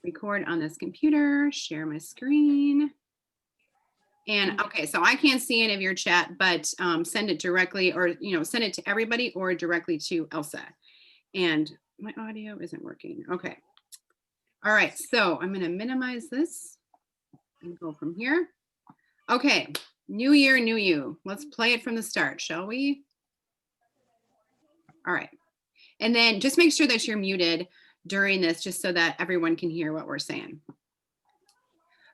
record on this computer, share my screen. And okay, so I can't see any of your chat, but send it directly or, send it to everybody or directly to Elsa. And my audio isn't working. Okay. All right, so I'm gonna minimize this and go from here. Okay, new year, new you. Let's play it from the start, shall we? All right. And then just make sure that you're muted during this just so that everyone can hear what we're saying.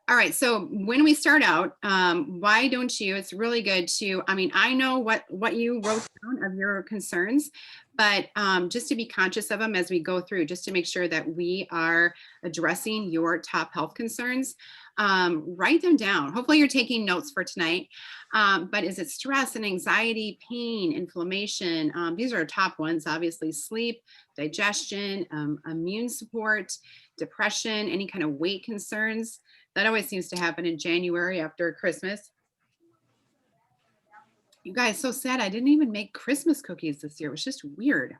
All right, so when we start out, why don't you, it's really good to, I know what you wrote down of your concerns, but just to be conscious of them as we go through, just to make sure that we are addressing your top health concerns, write them down. Hopefully you're taking notes for tonight, but is it stress and anxiety, pain, inflammation? These are top ones, obviously sleep, digestion, immune support, depression, any kind of weight concerns. That always seems to happen in January after Christmas. You guys, so sad. I didn't even make Christmas cookies this year. It was just weird.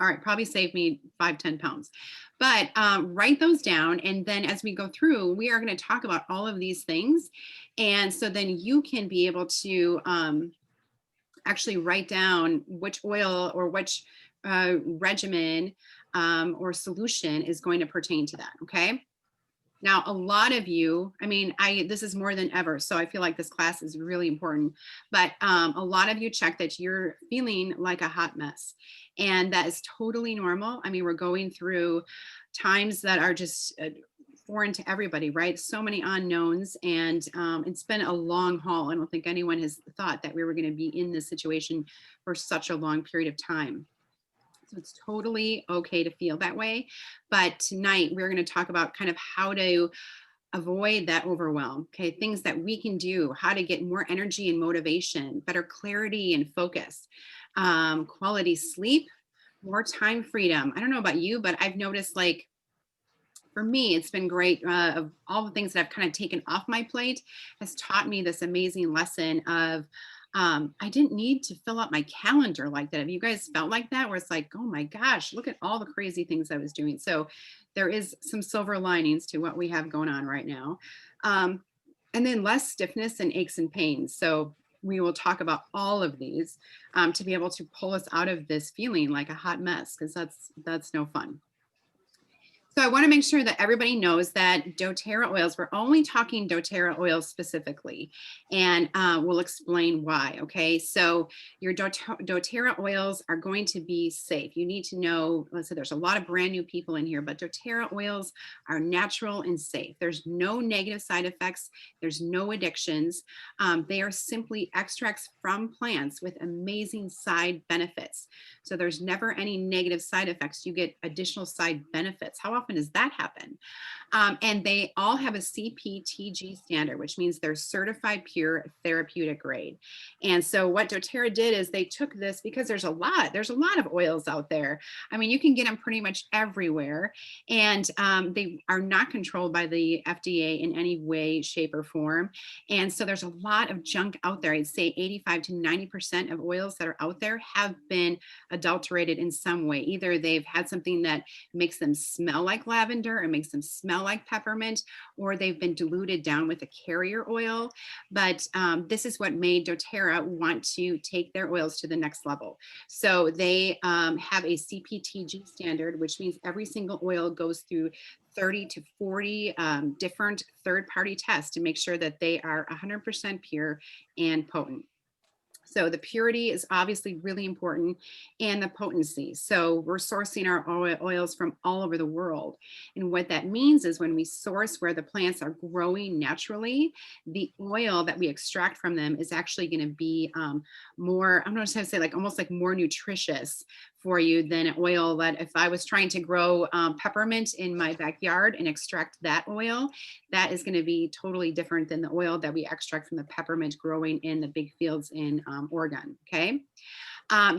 All right, probably saved me 5-10 pounds. But write those down. And then as we go through, we are going to talk about all of these things. And so then you can be able to actually write down which oil or which regimen or solution is going to pertain to that. Okay. Now, a lot of you, this is more than ever, so I feel like this class is really important, but a lot of you check that you're feeling like a hot mess, and that is totally normal. We're going through times that are just foreign to everybody, right? So many unknowns, and it's been a long haul. I don't think anyone has thought that we were going to be in this situation for such a long period of time. So it's totally okay to feel that way. But tonight we're going to talk about kind of how to avoid that overwhelm. Okay. Things that we can do, how to get more energy and motivation, better clarity and focus, quality sleep, more time freedom. I don't know about you, but I've noticed, like, for me, it's been great. Of all the things that I've kind of taken off my plate has taught me this amazing lesson of I didn't need to fill out my calendar like that. Have you guys felt like that? Where it's like, oh my gosh, look at all the crazy things I was doing. So there is some silver linings to what we have going on right now. And then less stiffness and aches and pains. So we will talk about all of these to be able to pull us out of this feeling like a hot mess, because that's no fun. So I want to make sure that everybody knows that doTERRA oils, we're only talking doTERRA oils specifically, and we'll explain why, okay? So your doTERRA oils are going to be safe. You need to know, let's say there's a lot of brand new people in here, but doTERRA oils are natural and safe. There's no negative side effects. There's no addictions. They are simply extracts from plants with amazing side benefits. So there's never any negative side effects. You get additional side benefits. How often does that happen? And they all have a CPTG standard, which means they're certified pure therapeutic grade. And so what doTERRA did is they took this, because there's a lot of oils out there. You can get them pretty much everywhere, and they are not controlled by the FDA in any way, shape, or form. And so there's a lot of junk out there. I'd say 85 to 90% of oils that are out there have been adulterated in some way. Either they've had something that makes them smell like lavender or makes them smell like peppermint, or they've been diluted down with a carrier oil. But this is what made doTERRA want to take their oils to the next level. So they have a CPTG standard, which means every single oil goes through 30 to 40 different third-party tests to make sure that they are 100% pure and potent. So the purity is obviously really important, and the potency. So we're sourcing our oils from all over the world. And what that means is when we source where the plants are growing naturally, the oil that we extract from them is actually going to be more, I'm not going to say, like almost like more nutritious for you than an oil that if I was trying to grow peppermint in my backyard and extract that oil, that is going to be totally different than the oil that we extract from the peppermint growing in the big fields in Oregon, okay?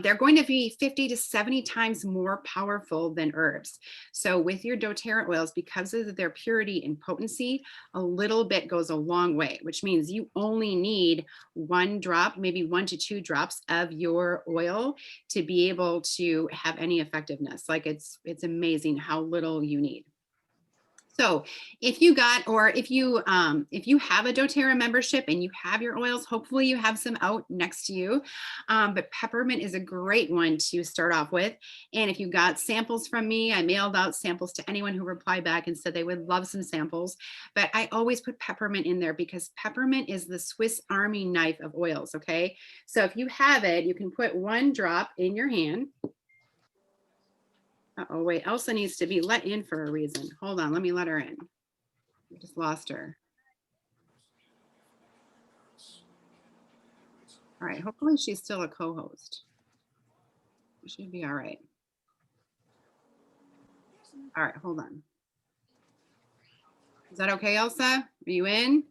They're going to be 50 to 70 times more powerful than herbs. So with your doTERRA oils, because of their purity and potency, a little bit goes a long way, which means you only need 1 drop, maybe 1 to 2 drops of your oil to be able to have any effectiveness. Like it's amazing how little you need. So if you got, or if you have a doTERRA membership and you have your oils, hopefully you have some out next to you. But peppermint is a great one to start off with. And if you got samples from me, I mailed out samples to anyone who replied back and said they would love some samples. But I always put peppermint in there because peppermint is the Swiss Army knife of oils. Okay. So if you have it, you can put 1 drop in your hand. Oh, wait, Elsa needs to be let in for a reason. Hold on, let me let her in. I just lost her. All right, hopefully she's still a co-host. Should be all right. All right, hold on. Is that okay, Elsa? Are you in?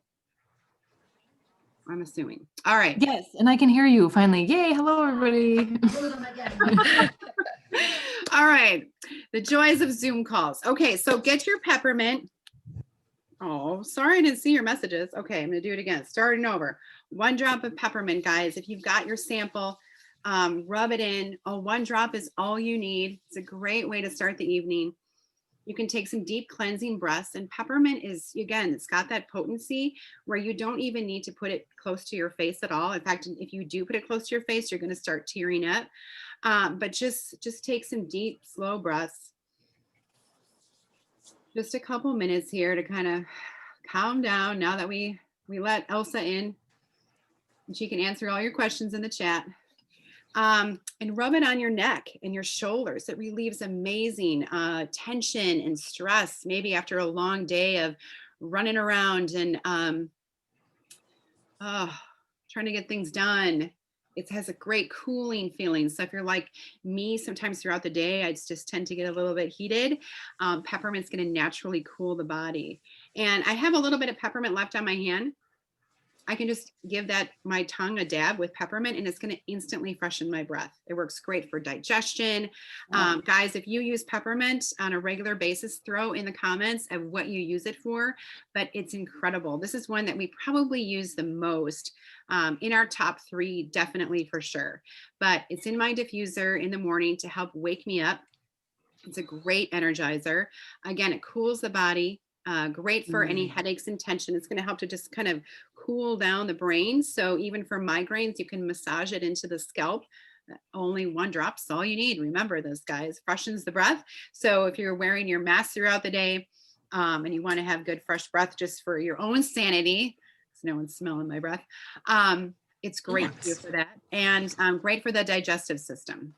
I'm assuming. All right. Yes, and I can hear you finally. Yay, hello everybody. All right, the joys of Zoom calls. Okay, so get your peppermint. Oh, sorry, I didn't see your messages. Okay, I'm gonna do it again, starting over. 1 drop of peppermint, guys. If you've got your sample, rub it in. 1 drop is all you need. It's a great way to start the evening. You can take some deep cleansing breaths, and peppermint is, again, it's got that potency where you don't even need to put it close to your face at all. In fact, if you do put it close to your face, you're going to start tearing up. But just take some deep, slow breaths. Just a couple minutes here to kind of calm down now that we let Elsa in. And she can answer all your questions in the chat. And rub it on your neck and your shoulders. It relieves amazing tension and stress, maybe after a long day of running around and trying to get things done. It has a great cooling feeling. So if you're like me, sometimes throughout the day, I just tend to get a little bit heated. Peppermint's going to naturally cool the body. And I have a little bit of peppermint left on my hand. I can just give my tongue a dab with peppermint and it's going to instantly freshen my breath. It works great for digestion. Wow. Guys, if you use peppermint on a regular basis, throw in the comments of what you use it for, but it's incredible. This is one that we probably use the most in our top 3, definitely for sure. But it's in my diffuser in the morning to help wake me up. It's a great energizer. Again, it cools the body. Great for any headaches and tension. It's going to help to just kind of cool down the brain. So even for migraines, you can massage it into the scalp. Only 1 drop's all you need. Remember this, guys. Freshens the breath. So if you're wearing your mask throughout the day and you want to have good fresh breath just for your own sanity, so no one's smelling my breath, it's great for that. And great for the digestive system.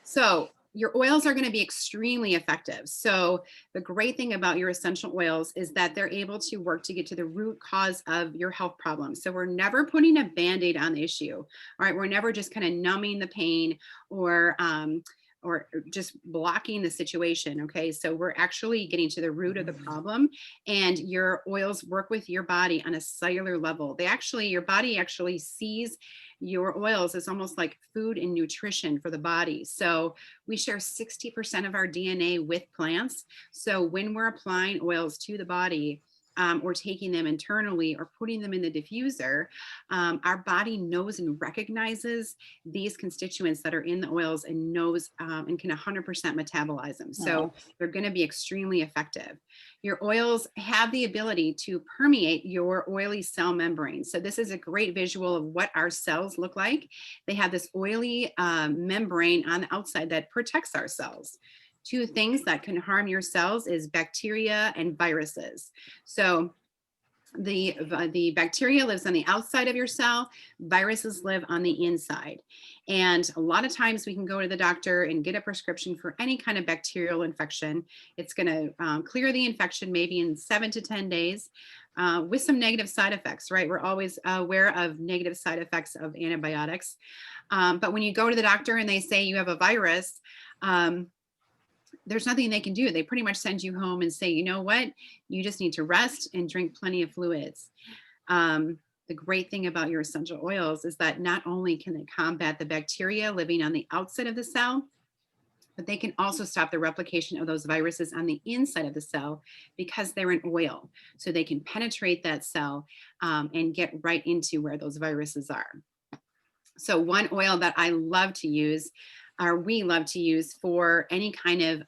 So your oils are going to be extremely effective. So the great thing about your essential oils is that they're able to work to get to the root cause of your health problem. So we're never putting a Band-Aid on the issue. All right. We're never just kind of numbing the pain or just blocking the situation. Okay. So we're actually getting to the root of the problem, and your oils work with your body on a cellular level. Your body actually sees your oils as almost like food and nutrition for the body. So we share 60% of our DNA with plants. So when we're applying oils to the body, or taking them internally or putting them in the diffuser, our body knows and recognizes these constituents that are in the oils and knows and can 100% metabolize them. So they're going to be extremely effective. Your oils have the ability to permeate your oily cell membrane. So this is a great visual of what our cells look like. They have this oily membrane on the outside that protects our cells. 2 things that can harm your cells is bacteria and viruses. So the bacteria lives on the outside of your cell, viruses live on the inside. And a lot of times we can go to the doctor and get a prescription for any kind of bacterial infection. It's going to clear the infection maybe in 7 to 10 days. With some negative side effects, right? We're always aware of negative side effects of antibiotics. But when you go to the doctor and they say you have a virus, there's nothing they can do. They pretty much send you home and say, you know what, you just need to rest and drink plenty of fluids. The great thing about your essential oils is that not only can they combat the bacteria living on the outside of the cell, but they can also stop the replication of those viruses on the inside of the cell because they're an oil. So they can penetrate that cell and get right into where those viruses are. So one oil that I love to use, or we love to use for any kind of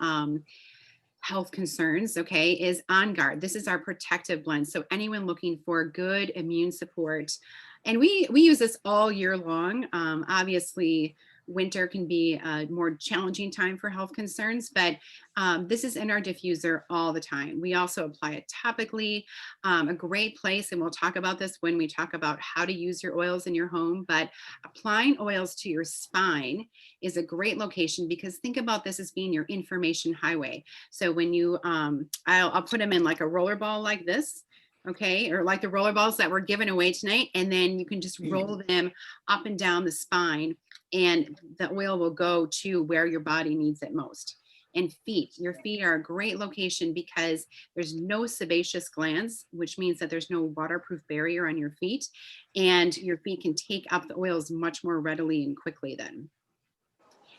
health concerns, okay, is On Guard. This is our protective blend. So anyone looking for good immune support, and we use this all year long. Obviously, winter can be a more challenging time for health concerns, but this is in our diffuser all the time. We also apply it topically. A great place, and we'll talk about this when we talk about how to use your oils in your home, but applying oils to your spine is a great location, because think about this as being your information highway. So when you, I'll put them in like a roller ball like this, okay, or like the roller balls that were given away tonight, and then you can just roll them up and down the spine, and the oil will go to where your body needs it most. And feet, your feet are a great location because there's no sebaceous glands, which means that there's no waterproof barrier on your feet, and your feet can take up the oils much more readily and quickly then.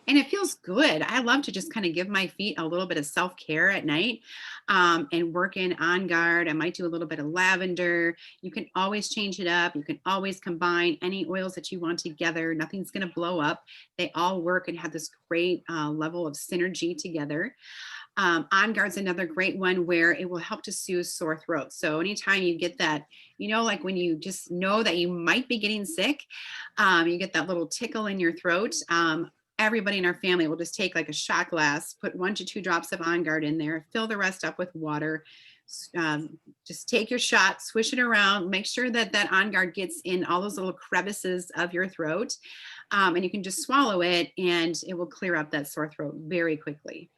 And it feels good. I love to just kind of give my feet a little bit of self-care at night, and work in On Guard. I might do a little bit of lavender. You can always change it up. You can always combine any oils that you want together. Nothing's going to blow up. They all work and have this great level of synergy together. On Guard's another great one where it will help to soothe sore throat. So anytime you get that, like when you just know that you might be getting sick, you get that little tickle in your throat. Everybody in our family will just take like a shot glass, put 1 to 2 drops of On Guard in there, fill the rest up with water. Just take your shot, swish it around, make sure that that On Guard gets in all those little crevices of your throat. And you can just swallow it and it will clear up that sore throat very quickly.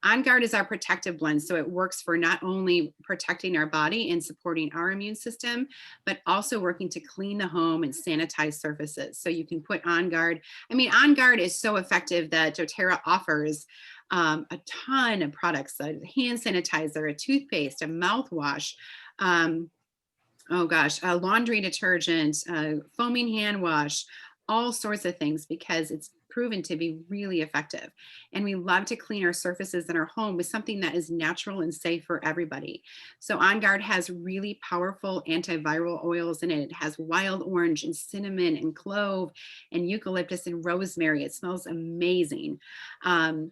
On Guard is our protective blend. So it works for not only protecting our body and supporting our immune system, but also working to clean the home and sanitize surfaces. So you can put On Guard. I mean, On Guard is so effective that doTERRA offers a ton of products, a hand sanitizer, a toothpaste, a mouthwash, oh gosh, a laundry detergent, foaming hand wash, all sorts of things, because it's proven to be really effective. And we love to clean our surfaces in our home with something that is natural and safe for everybody. So On Guard has really powerful antiviral oils in it. It has wild orange and cinnamon and clove and eucalyptus and rosemary. It smells amazing. And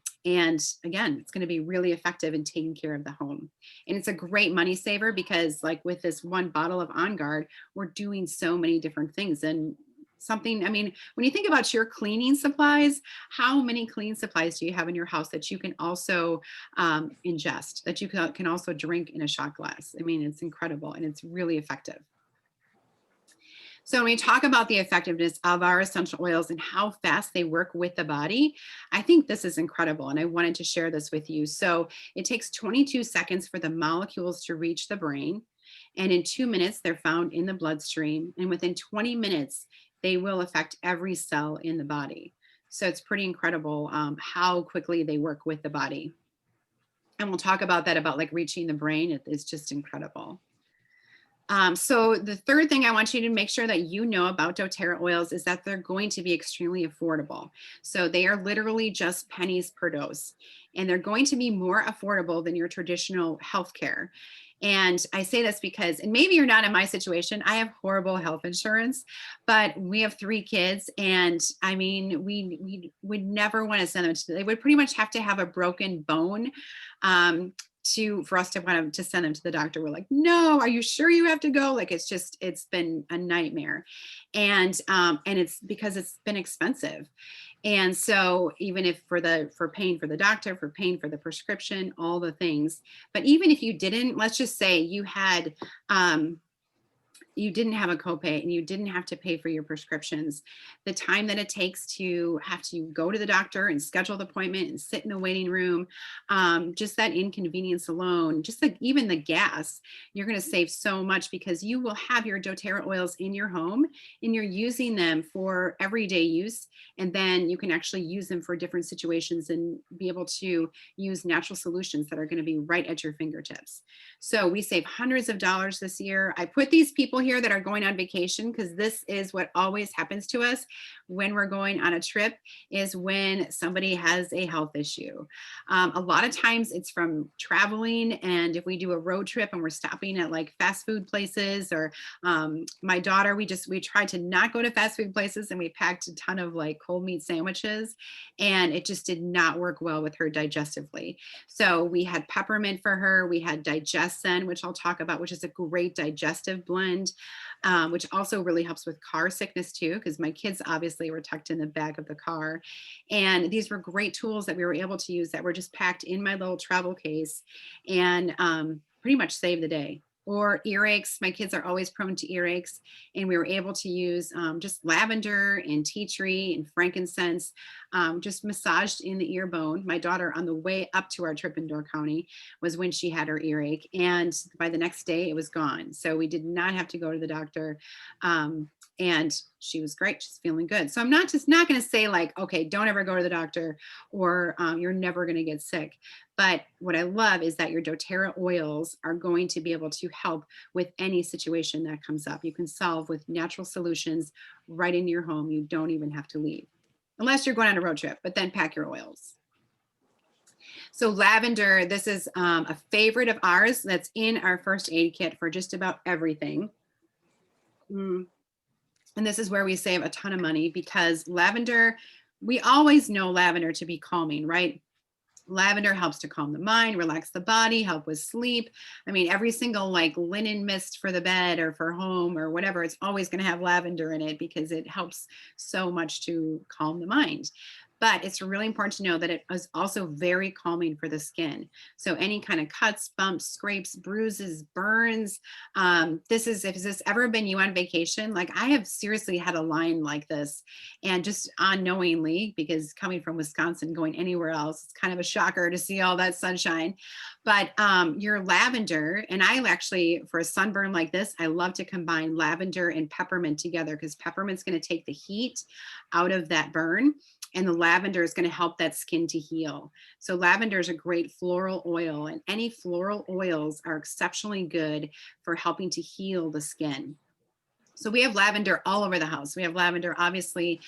again, it's going to be really effective in taking care of the home. And it's a great money saver because, like, with this one bottle of On Guard, we're doing so many different things. And something, I mean, when you think about your cleaning supplies, how many cleaning supplies do you have in your house that you can also ingest, that you can also drink in a shot glass? I mean, it's incredible and it's really effective. So when we talk about the effectiveness of our essential oils and how fast they work with the body, I think this is incredible. And I wanted to share this with you. So it takes 22 seconds for the molecules to reach the brain. And in 2 minutes, they're found in the bloodstream. And within 20 minutes, they will affect every cell in the body. So it's pretty incredible how quickly they work with the body. And we'll talk about that, about like reaching the brain. It's just incredible. So the third thing I want you to make sure that you know about doTERRA oils is that they're going to be extremely affordable. So they are literally just pennies per dose, and they're going to be more affordable than your traditional healthcare. And I say this because, and maybe you're not in my situation, I have horrible health insurance, but we have 3 kids. And I mean, we would never want to send them to, they would pretty much have to have a broken bone for us to want to send them to the doctor. We're like, no, are you sure you have to go? Like, it's been a nightmare. And it's because it's been expensive. And so even if for paying for the doctor, for paying for the prescription, all the things, but even if you didn't, let's just say you had, you didn't have a copay and you didn't have to pay for your prescriptions, the time that it takes to have to go to the doctor and schedule the appointment and sit in the waiting room, just that inconvenience alone, just like even the gas, you're going to save so much because you will have your doTERRA oils in your home and you're using them for everyday use. And then you can actually use them for different situations and be able to use natural solutions that are going to be right at your fingertips. So we save hundreds of dollars this year. I put these people here that are going on vacation because this is what always happens to us. when we're going on a trip is when somebody has a health issue. A lot of times it's from traveling, and if we do a road trip and we're stopping at like fast food places, or my daughter, we tried to not go to fast food places, and we packed a ton of like cold meat sandwiches, and it just did not work well with her digestively. So we had peppermint for her. We had Digescen, which I'll talk about, which is a great digestive blend, which also really helps with car sickness too, because my kids obviously were tucked in the back of the car. And these were great tools that we were able to use that were just packed in my little travel case, and pretty much saved the day. Or earaches. My kids are always prone to earaches, and we were able to use just lavender and tea tree and frankincense, just massaged in the ear bone. My daughter, on the way up to our trip in Door County, was when she had her earache, and by the next day it was gone. So we did not have to go to the doctor, and she was great. She's feeling good. So I'm not going to say like, okay, don't ever go to the doctor, or you're never going to get sick. But what I love is that your doTERRA oils are going to be able to help with any situation that comes up. You can solve with natural solutions right in your home. You don't even have to leave, unless you're going on a road trip, but then pack your oils. So lavender, this is a favorite of ours that's in our first aid kit for just about everything. And this is where we save a ton of money, because lavender, we always know lavender to be calming, right? Lavender helps to calm the mind, relax the body, help with sleep. I mean, every single like linen mist for the bed or for home or whatever, it's always going to have lavender in it, because it helps so much to calm the mind. But it's really important to know that it is also very calming for the skin. So any kind of cuts, bumps, scrapes, bruises, burns. If this ever been you on vacation, like I have seriously had a line like this, and just unknowingly, because coming from Wisconsin, going anywhere else, it's kind of a shocker to see all that sunshine. But your lavender, and I actually, for a sunburn like this, I love to combine lavender and peppermint together, because peppermint's going to take the heat out of that burn, and the lavender is going to help that skin to heal. So lavender is a great floral oil, and any floral oils are exceptionally good for helping to heal the skin. So we have lavender all over the house. We have lavender, obviously,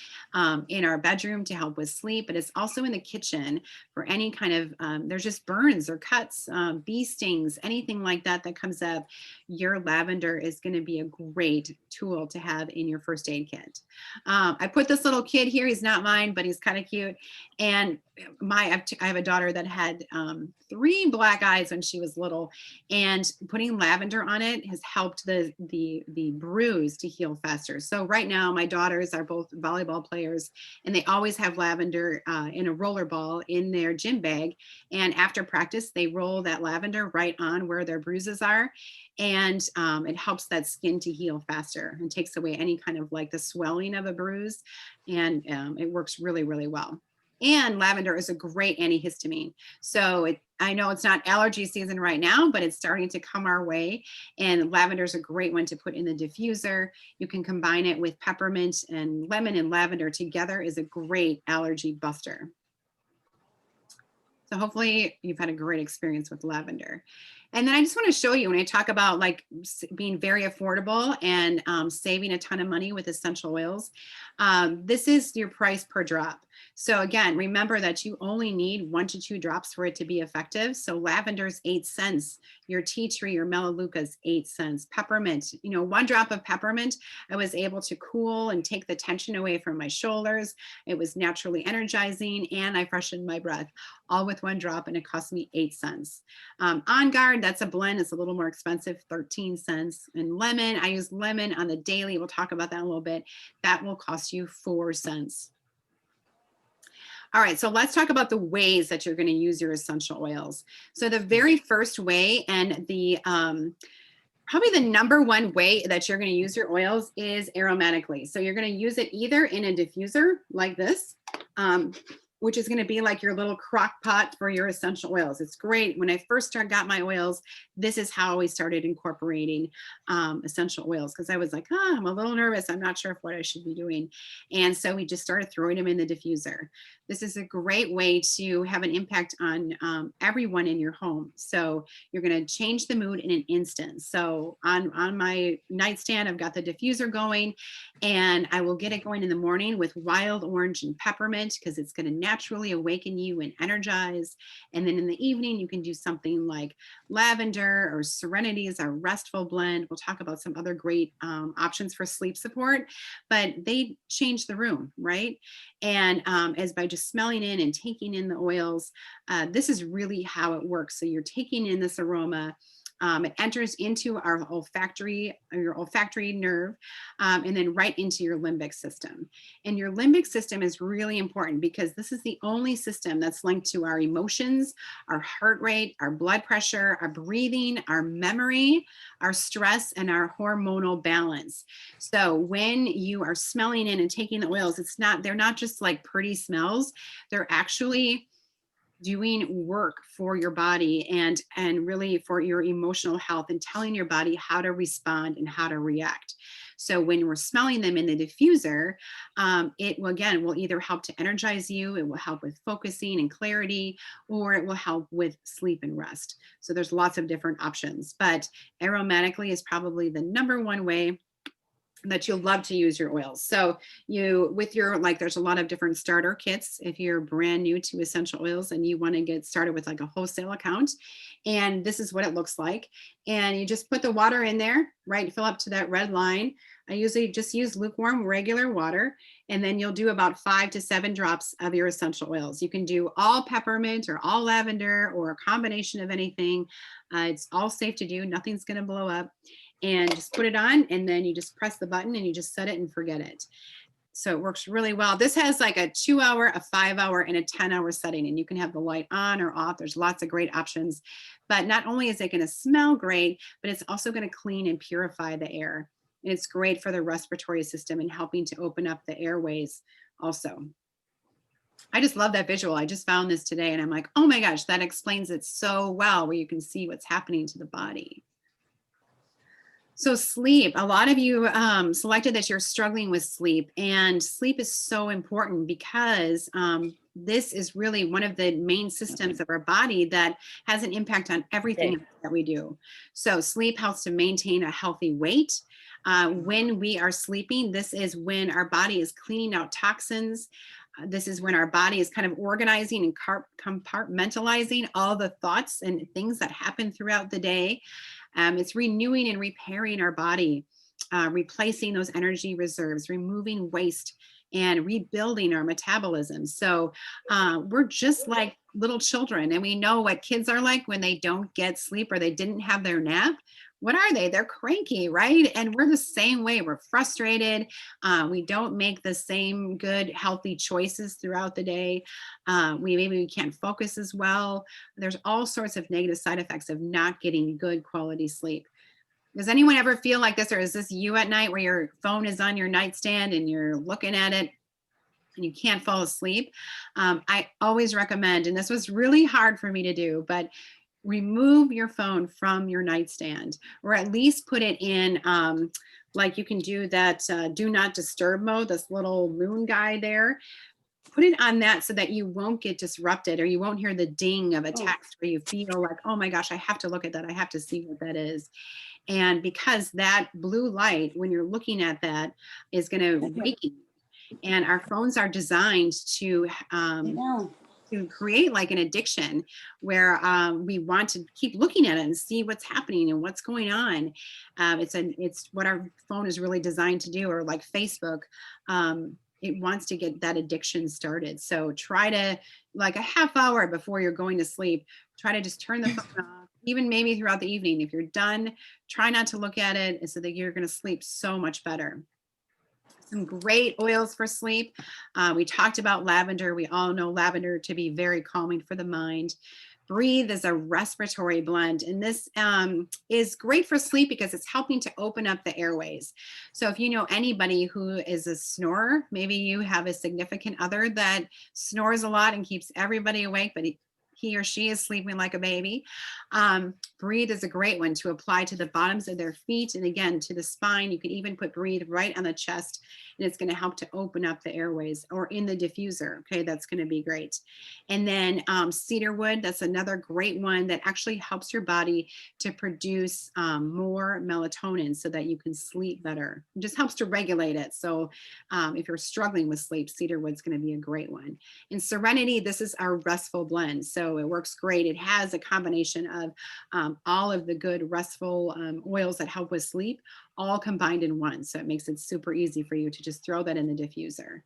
in our bedroom to help with sleep, but it's also in the kitchen for any kind of, there's just burns or cuts, bee stings, anything like that that comes up. Your lavender is going to be a great tool to have in your first aid kit. I put this little kid here. He's not mine, but he's kind of cute. And I have a daughter that had 3 black eyes when she was little, and putting lavender on it has helped the bruise to heal faster. So right now, my daughters are both volleyball players, and they always have lavender in a roller ball in their gym bag. And after practice, they roll that lavender right on where their bruises are. And it helps that skin to heal faster and takes away any kind of like the swelling of a bruise. And it works really, really well. And lavender is a great antihistamine. So I know it's not allergy season right now, but it's starting to come our way. And lavender is a great one to put in the diffuser. You can combine it with peppermint, and lemon and lavender together is a great allergy buster. So hopefully you've had a great experience with lavender. And then I just want to show you, when I talk about like being very affordable and saving a ton of money with essential oils, this is your price per drop. So again, remember that you only need 1 to 2 drops for it to be effective. So lavender's 8 cents, your tea tree or melaleuca's 8 cents, peppermint, 1 drop of peppermint, I was able to cool and take the tension away from my shoulders. It was naturally energizing, and I freshened my breath, all with 1 drop, and it cost me 8 cents. On Guard, that's a blend. It's a little more expensive, 13 cents. And lemon, I use lemon on the daily. We'll talk about that in a little bit. That will cost you 4 cents. All right, so let's talk about the ways that you're going to use your essential oils. So the very first way, and the probably the number 1 way that you're going to use your oils, is aromatically. So you're going to use it either in a diffuser like this, which is going to be like your little crock pot for your essential oils. It's great. When I first got my oils, this is how we started incorporating essential oils, because I was like, I'm a little nervous. I'm not sure if what I should be doing. And so we just started throwing them in the diffuser. This is a great way to have an impact on everyone in your home. So you're going to change the mood in an instant. So on my nightstand, I've got the diffuser going, and I will get it going in the morning with wild orange and peppermint, because it's going to naturally awaken you and energize. And then in the evening, you can do something like lavender or serenity is our restful blend. We'll talk about some other great options for sleep support, but they change the room, right? And as by just smelling in and taking in the oils, this is really how it works. So you're taking in this aroma. It enters into our olfactory nerve, and then right into your limbic system. And your limbic system is really important, because this is the only system that's linked to our emotions, our heart rate, our blood pressure, our breathing, our memory, our stress, and our hormonal balance. So when you are smelling in and taking the oils, they're not just like pretty smells. They're actually doing work for your body and really for your emotional health, and telling your body how to respond and how to react. So when we're smelling them in the diffuser, it will either help to energize you, it will help with focusing and clarity, or it will help with sleep and rest. So there's lots of different options, but aromatically is probably the number one way that you'll love to use your oils. So there's a lot of different starter kits if you're brand new to essential oils and you want to get started with like a wholesale account. And this is what it looks like. And you just put the water in there, right? Fill up to that red line. I usually just use lukewarm, regular water. And then you'll do about 5 to 7 drops of your essential oils. You can do all peppermint or all lavender or a combination of anything. It's all safe to do. Nothing's going to blow up. And just put it on, and then you just press the button and you just set it and forget it. So it works really well. This has like a 2-hour, a 5-hour, and a 10-hour setting, and you can have the light on or off. There's lots of great options. But not only is it going to smell great, but it's also going to clean and purify the air. And it's great for the respiratory system and helping to open up the airways also. I just love that visual. I just found this today and I'm like, oh my gosh, that explains it so well, where you can see what's happening to the body. So sleep, a lot of you selected that you're struggling with sleep, and sleep is so important because this is really one of the main systems of our body that has an impact on everything that we do. So sleep helps to maintain a healthy weight. When we are sleeping, this is when our body is cleaning out toxins. This is when our body is kind of organizing and compartmentalizing all the thoughts and things that happen throughout the day. It's renewing and repairing our body, replacing those energy reserves, removing waste, and rebuilding our metabolism. So we're just like little children, and we know what kids are like when they don't get sleep or they didn't have their nap. What are they? They're cranky, right? And we're the same way. We're frustrated. We don't make the same good, healthy choices throughout the day. Maybe we can't focus as well. There's all sorts of negative side effects of not getting good quality sleep. Does anyone ever feel like this, or is this you at night where your phone is on your nightstand and you're looking at it and you can't fall asleep? I always recommend, and this was really hard for me to do, but remove your phone from your nightstand, or at least put it in, like you can do that do not disturb mode, this little moon guy there. Put it on that so that you won't get disrupted, or you won't hear the ding of a text where you feel like, oh my gosh, I have to look at that. I have to see what that is. And because that blue light, when you're looking at that, is going to wake you. And our phones are designed to create like an addiction where we want to keep looking at it and see what's happening and what's going on. It's what our phone is really designed to do, or like Facebook. It wants to get that addiction started. So try to, like a half hour before you're going to sleep, try to just turn the phone off, even maybe throughout the evening. If you're done, try not to look at it, so that you're going to sleep so much better. Some great oils for sleep. We talked about lavender. We all know lavender to be very calming for the mind. Breathe is a respiratory blend, and this is great for sleep because it's helping to open up the airways. So if you know anybody who is a snorer, maybe you have a significant other that snores a lot and keeps everybody awake, but he or she is sleeping like a baby. Breathe is a great one to apply to the bottoms of their feet and again to the spine. You can even put Breathe right on the chest, and it's going to help to open up the airways, or in the diffuser. Okay, that's going to be great. And then cedarwood, that's another great one that actually helps your body to produce more melatonin so that you can sleep better. It just helps to regulate it. So if you're struggling with sleep, cedarwood's going to be a great one. And serenity, this is our restful blend. So it works great. It has a combination of all of the good restful oils that help with sleep, all combined in one. So it makes it super easy for you to just throw that in the diffuser.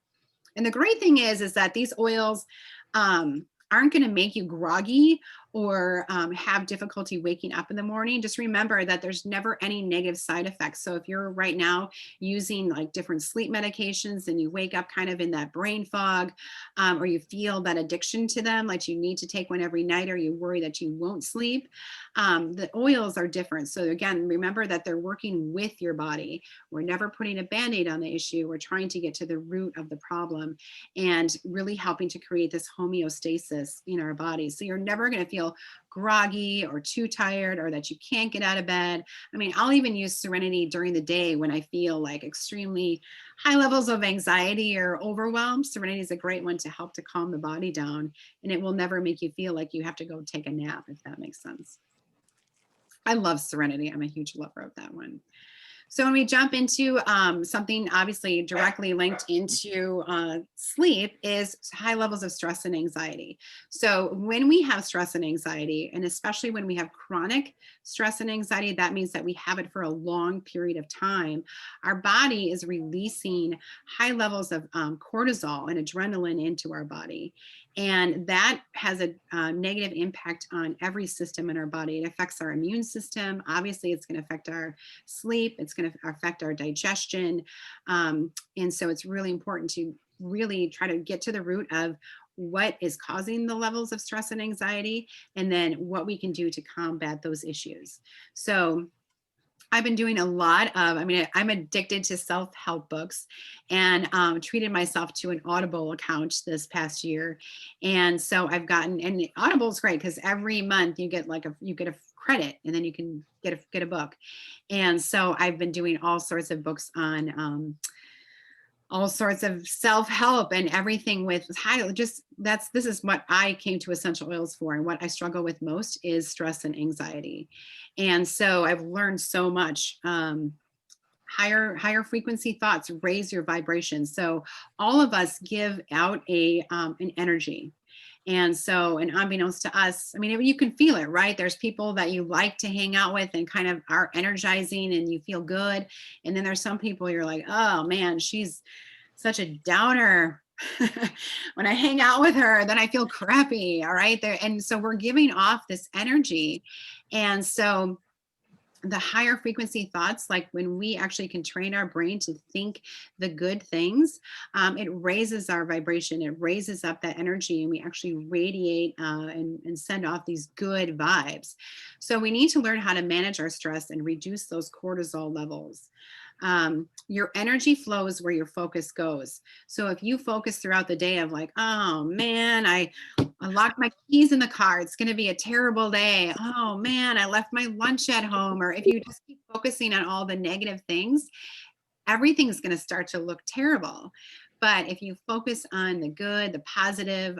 And the great thing is that these oils aren't going to make you groggy or have difficulty waking up in the morning. Just remember that there's never any negative side effects. So if you're right now using like different sleep medications and you wake up kind of in that brain fog, or you feel that addiction to them, like you need to take one every night, or you worry that you won't sleep, the oils are different. So again, remember that they're working with your body. We're never putting a Band-Aid on the issue. We're trying to get to the root of the problem and really helping to create this homeostasis in our bodies. So you're never going to feel groggy or too tired or that you can't get out of bed. I mean, I'll even use Serenity during the day when I feel like extremely high levels of anxiety or overwhelm. Serenity is a great one to help to calm the body down, and it will never make you feel like you have to go take a nap, if that makes sense. I love Serenity. I'm a huge lover of that one. So when we jump into something obviously directly linked into sleep is high levels of stress and anxiety. So when we have stress and anxiety, and especially when we have chronic stress and anxiety, that means that we have it for a long period of time. Our body is releasing high levels of cortisol and adrenaline into our body. And that has a negative impact on every system in our body. It affects our immune system. Obviously, it's going to affect our sleep. It's going to affect our digestion. And so it's really important to really try to get to the root of what is causing the levels of stress and anxiety, and then what we can do to combat those issues. So I've been doing a lot of, I'm addicted to self-help books, and treated myself to an Audible account this past year. And so I've gotten, and Audible is great because every month you get a credit, and then you can get a book. And so I've been doing all sorts of books on all sorts of self-help and everything with this is what I came to essential oils for. And what I struggle with most is stress and anxiety. And so I've learned so much. Higher frequency thoughts raise your vibration. So all of us give out an energy. And so, and unbeknownst to us, you can feel it, right? There's people that you like to hang out with and kind of are energizing and you feel good. And then there's some people you're like, oh man, she's such a downer. When I hang out with her, then I feel crappy. All right. And so we're giving off this energy. And so the higher frequency thoughts, like when we actually can train our brain to think the good things, it raises our vibration, it raises up that energy, and we actually radiate and send off these good vibes. So we need to learn how to manage our stress and reduce those cortisol levels. Your energy flows where your focus goes. So if you focus throughout the day of like, oh man, I locked my keys in the car, it's going to be a terrible day. Oh man, I left my lunch at home. Or if you just keep focusing on all the negative things, everything's going to start to look terrible. But if you focus on the good, the positive,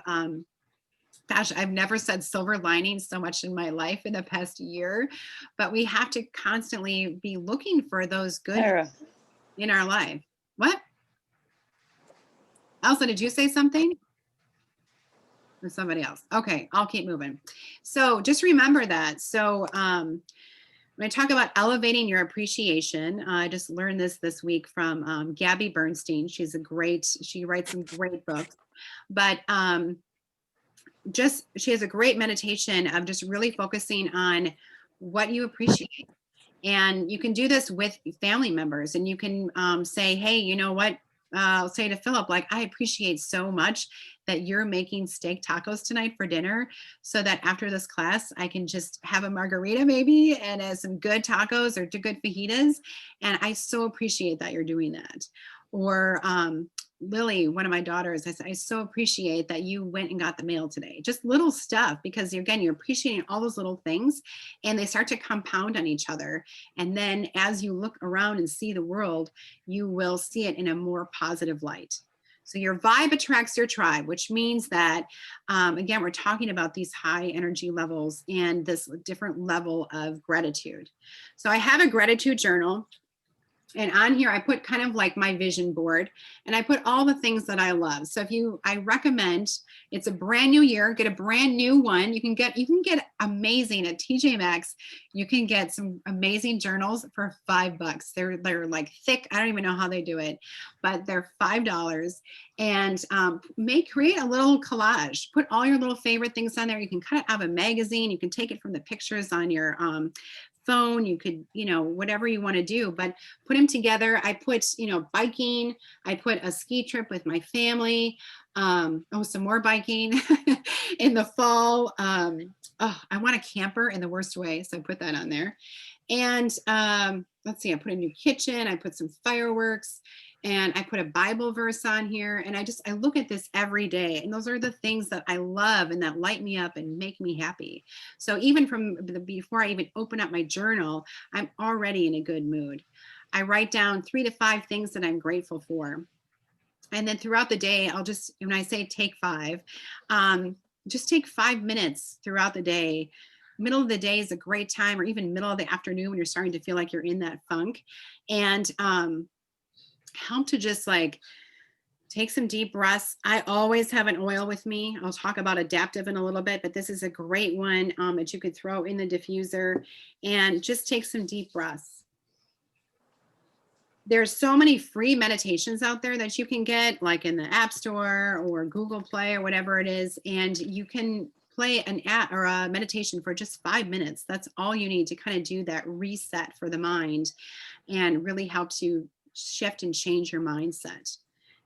gosh, I've never said silver lining so much in my life in the past year, but we have to constantly be looking for those good Sarah. in our life. What? Elsa, did you say something? Or somebody else? Okay, I'll keep moving. So just remember that. So when I talk about elevating your appreciation, I just learned this week from Gabby Bernstein. She writes some great books, but she has a great meditation of just really focusing on what you appreciate. And you can do this with family members, and you can say, hey, you know what? I'll say to Philip, like, I appreciate so much that you're making steak tacos tonight for dinner, so that after this class, I can just have a margarita maybe and some good tacos or good fajitas. And I so appreciate that you're doing that. Or Lily, one of my daughters, I said, I so appreciate that you went and got the mail today. Just little stuff, because again, you're appreciating all those little things and they start to compound on each other. And then as you look around and see the world, you will see it in a more positive light. So your vibe attracts your tribe, which means that, again, we're talking about these high energy levels and this different level of gratitude. So I have a gratitude journal. And on here, I put kind of like my vision board, and I put all the things that I love. So I recommend, it's a brand new year, get a brand new one. You can get amazing at TJ Maxx. You can get some amazing journals for $5. They're like thick. I don't even know how they do it, but they're $5. And create a little collage. Put all your little favorite things on there. You can cut it out of a magazine. You can take it from the pictures on your phone. You could, whatever you want to do, but put them together. I put, biking. I put a ski trip with my family. Some more biking in the fall. I want a camper in the worst way. So I put that on there. And let's see, I put a new kitchen. I put some fireworks. And I put a Bible verse on here, and I look at this every day, and those are the things that I love and that light me up and make me happy. So even before I even open up my journal, I'm already in a good mood. I write down 3 to 5 things that I'm grateful for. And then throughout the day, when I say take 5, just take 5 minutes throughout the day. Middle of the day is a great time, or even middle of the afternoon when you're starting to feel like you're in that funk. And help to just take some deep breaths. I always have an oil with me. I'll talk about adaptive in a little bit, but this is a great one that you could throw in the diffuser, and just take some deep breaths. There's so many free meditations out there that you can get, like in the App Store or Google Play or whatever it is, and you can play an app or a meditation for just 5 minutes. That's all you need to kind of do that reset for the mind and really help to shift and change your mindset.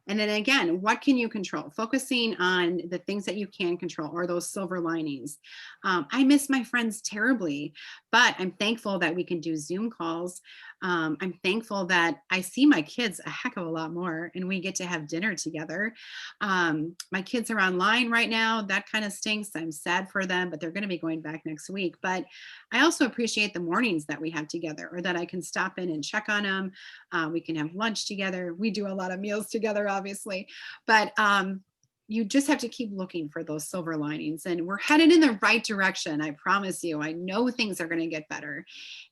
And then again, what can you control? Focusing on the things that you can control, or those silver linings. I miss my friends terribly, but I'm thankful that we can do Zoom calls. I'm thankful that I see my kids a heck of a lot more, and we get to have dinner together. My kids are online right now. That kind of stinks. I'm sad for them, but they're going to be going back next week. But I also appreciate the mornings that we have together, or that I can stop in and check on them. We can have lunch together. We do a lot of meals together, obviously, but you just have to keep looking for those silver linings, and we're headed in the right direction. I promise you. I know things are going to get better.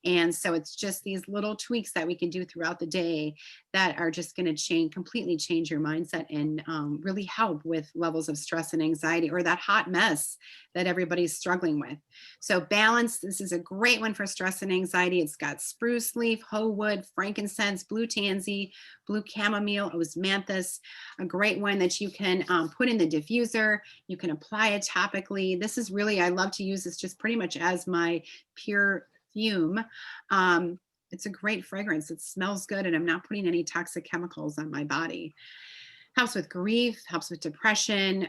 And so it's just these little tweaks that we can do throughout the day that are just going to completely change your mindset, and really help with levels of stress and anxiety, or that hot mess that everybody's struggling with. So balance, this is a great one for stress and anxiety. It's got spruce leaf, hoe wood, frankincense, blue tansy, blue chamomile, osmanthus, a great one that you can put in the diffuser. You can apply it topically. This is really, I love to use this just pretty much as my pure perfume. It's a great fragrance. It smells good, and I'm not putting any toxic chemicals on my body. Helps with grief, helps with depression,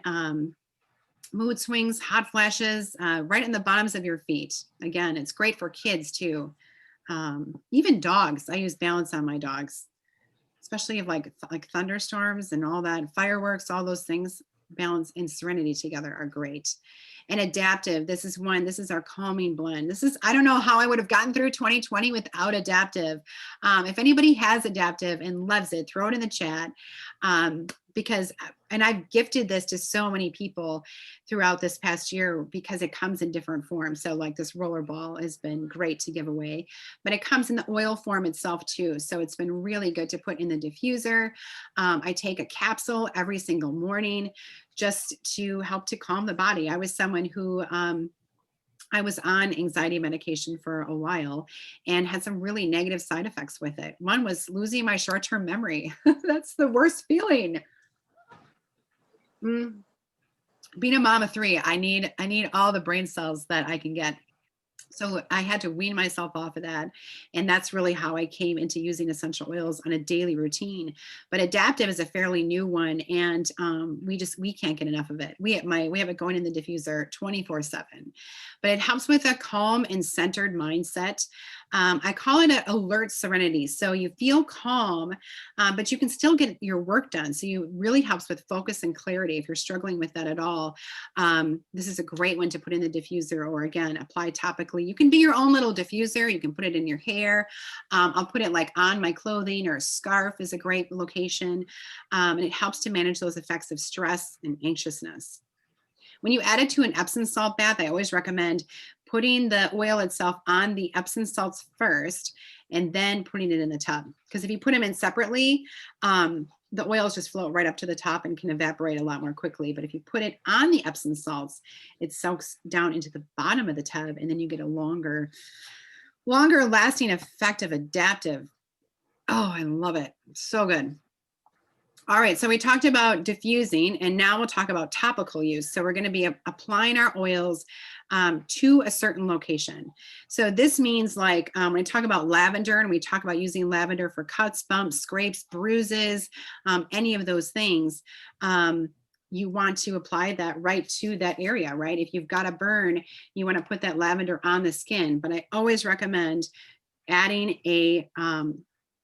mood swings, hot flashes, right in the bottoms of your feet. Again, it's great for kids too. Even dogs. I use balance on my dogs, especially if like thunderstorms and all that, fireworks, all those things. Balance and serenity together are great. And adaptive, this is our calming blend. I don't know how I would have gotten through 2020 without adaptive. If anybody has adaptive and loves it, throw it in the chat. And I've gifted this to so many people throughout this past year, because it comes in different forms. So like this roller ball has been great to give away, but it comes in the oil form itself too. So it's been really good to put in the diffuser. I take a capsule every single morning just to help to calm the body. I was someone who, I was on anxiety medication for a while and had some really negative side effects with it. One was losing my short-term memory. That's the worst feeling. Being a mom of 3, I need all the brain cells that I can get. So I had to wean myself off of that. And that's really how I came into using essential oils on a daily routine. But adaptive is a fairly new one. And we can't get enough of it. We have it going in the diffuser 24/7, but it helps with a calm and centered mindset. I call it an alert serenity. So you feel calm, but you can still get your work done. So you really helps with focus and clarity. If you're struggling with that at all, this is a great one to put in the diffuser, or again, apply topically. You can be your own little diffuser. You can put it in your hair. I'll put it like on my clothing, or a scarf is a great location. And it helps to manage those effects of stress and anxiousness. When you add it to an Epsom salt bath, I always recommend putting the oil itself on the Epsom salts first and then putting it in the tub. Because if you put them in separately, the oils just float right up to the top and can evaporate a lot more quickly. But if you put it on the Epsom salts, it soaks down into the bottom of the tub, and then you get a longer lasting effect of adaptive. Oh, I love it. So good. All right, so we talked about diffusing, and now we'll talk about topical use. So we're going to be applying our oils to a certain location. So this means, like when I talk about lavender, and we talk about using lavender for cuts, bumps, scrapes, bruises, any of those things, you want to apply that right to that area, right? If you've got a burn, you want to put that lavender on the skin. But I always recommend adding a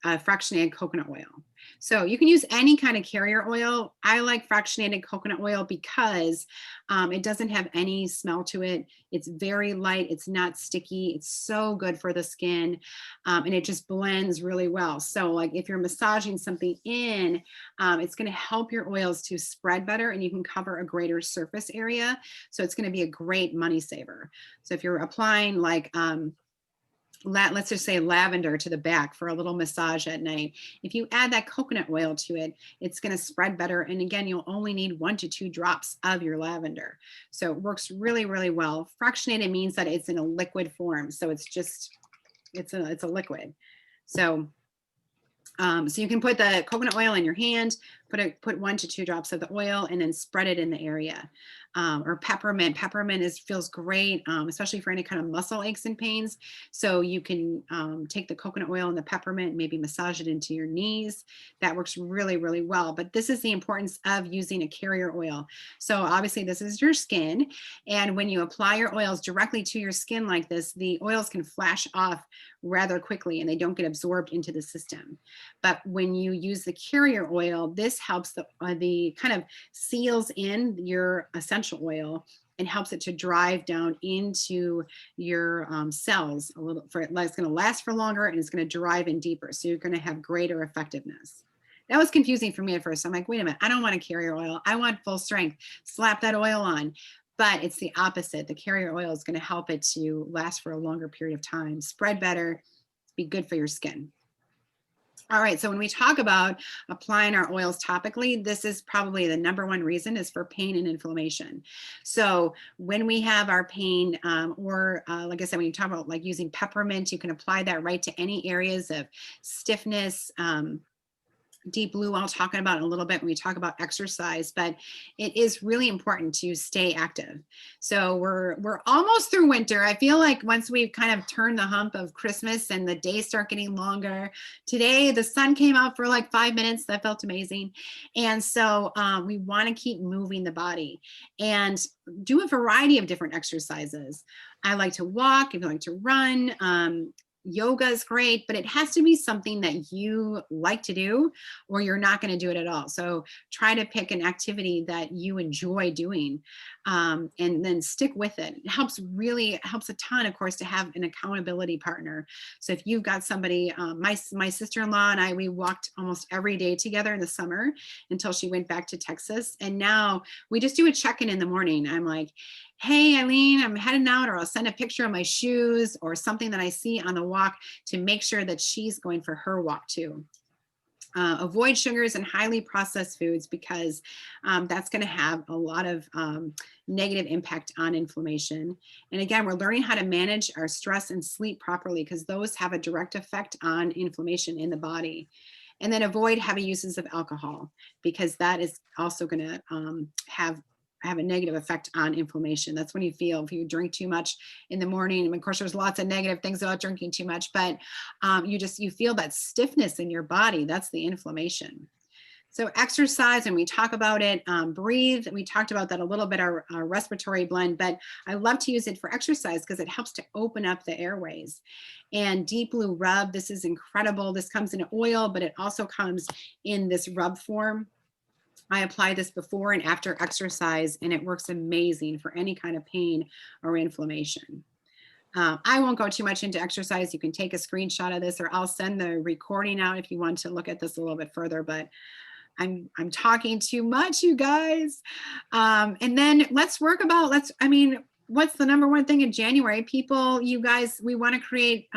fractionated coconut oil. So you can use any kind of carrier oil. I like fractionated coconut oil because it doesn't have any smell to it. It's very light. It's not sticky. It's so good for the skin. And it just blends really well. So like if you're massaging something in, it's going to help your oils to spread better, and you can cover a greater surface area. So it's going to be a great money saver. So if you're applying like, let's just say lavender to the back for a little massage at night, if you add that coconut oil to it, it's going to spread better. And again, you'll only need 1 to 2 drops of your lavender. So it works really, really well. Fractionated means that it's in a liquid form. So it's a liquid. So you can put the coconut oil in your hand, put 1 to 2 drops of the oil, and then spread it in the area. Or peppermint. Peppermint feels great, especially for any kind of muscle aches and pains. So you can take the coconut oil and the peppermint, and maybe massage it into your knees. That works really, really well. But this is the importance of using a carrier oil. So obviously this is your skin. And when you apply your oils directly to your skin like this, the oils can flash off rather quickly, and they don't get absorbed into the system. But when you use the carrier oil, this helps the kind of seals in your essential oil and helps it to drive down into your cells a little. It's going to last for longer, and it's going to drive in deeper. So you're going to have greater effectiveness. That was confusing for me at first. I'm like, wait a minute, I don't want a carrier oil. I want full strength. Slap that oil on. But it's the opposite. The carrier oil is going to help it to last for a longer period of time, spread better, be good for your skin. All right, so when we talk about applying our oils topically, this is probably the #1 reason is for pain and inflammation. So when we have our pain, like I said, when you talk about like using peppermint, you can apply that right to any areas of stiffness, deep blue I'll talk about in a little bit when we talk about exercise, but it is really important to stay active. So we're almost through winter. I feel like once we've kind of turned the hump of Christmas and the days start getting longer. Today the sun came out for like 5 minutes. That felt amazing. And so we want to keep moving the body and do a variety of different exercises. I like to walk, if you like to run, yoga is great, but it has to be something that you like to do, or you're not going to do it at all. So try to pick an activity that you enjoy doing, and then stick with it. It helps a ton, of course, to have an accountability partner. So if you've got somebody, my sister-in-law and I, we walked almost every day together in the summer until she went back to Texas. And now we just do a check-in in the morning. I'm like, hey, Eileen, I'm heading out, or I'll send a picture of my shoes or something that I see on the walk to make sure that she's going for her walk too. Avoid sugars and highly processed foods, because that's going to have a lot of negative impact on inflammation. And again, we're learning how to manage our stress and sleep properly, because those have a direct effect on inflammation in the body. And then avoid heavy uses of alcohol, because that is also going to have have a negative effect on inflammation. That's when you feel if you drink too much in the morning. And of course, there's lots of negative things about drinking too much, but you feel that stiffness in your body. That's the inflammation. So exercise, and we talk about it, breathe. We talked about that a little bit, our respiratory blend, but I love to use it for exercise because it helps to open up the airways. And Deep Blue Rub, this is incredible. This comes in oil, but it also comes in this rub form. I apply this before and after exercise, and it works amazing for any kind of pain or inflammation. I won't go too much into exercise. You can take a screenshot of this, or I'll send the recording out if you want to look at this a little bit further, but I'm talking too much, you guys. And then let's work about, what's the number one thing in January? People, you guys, we want to create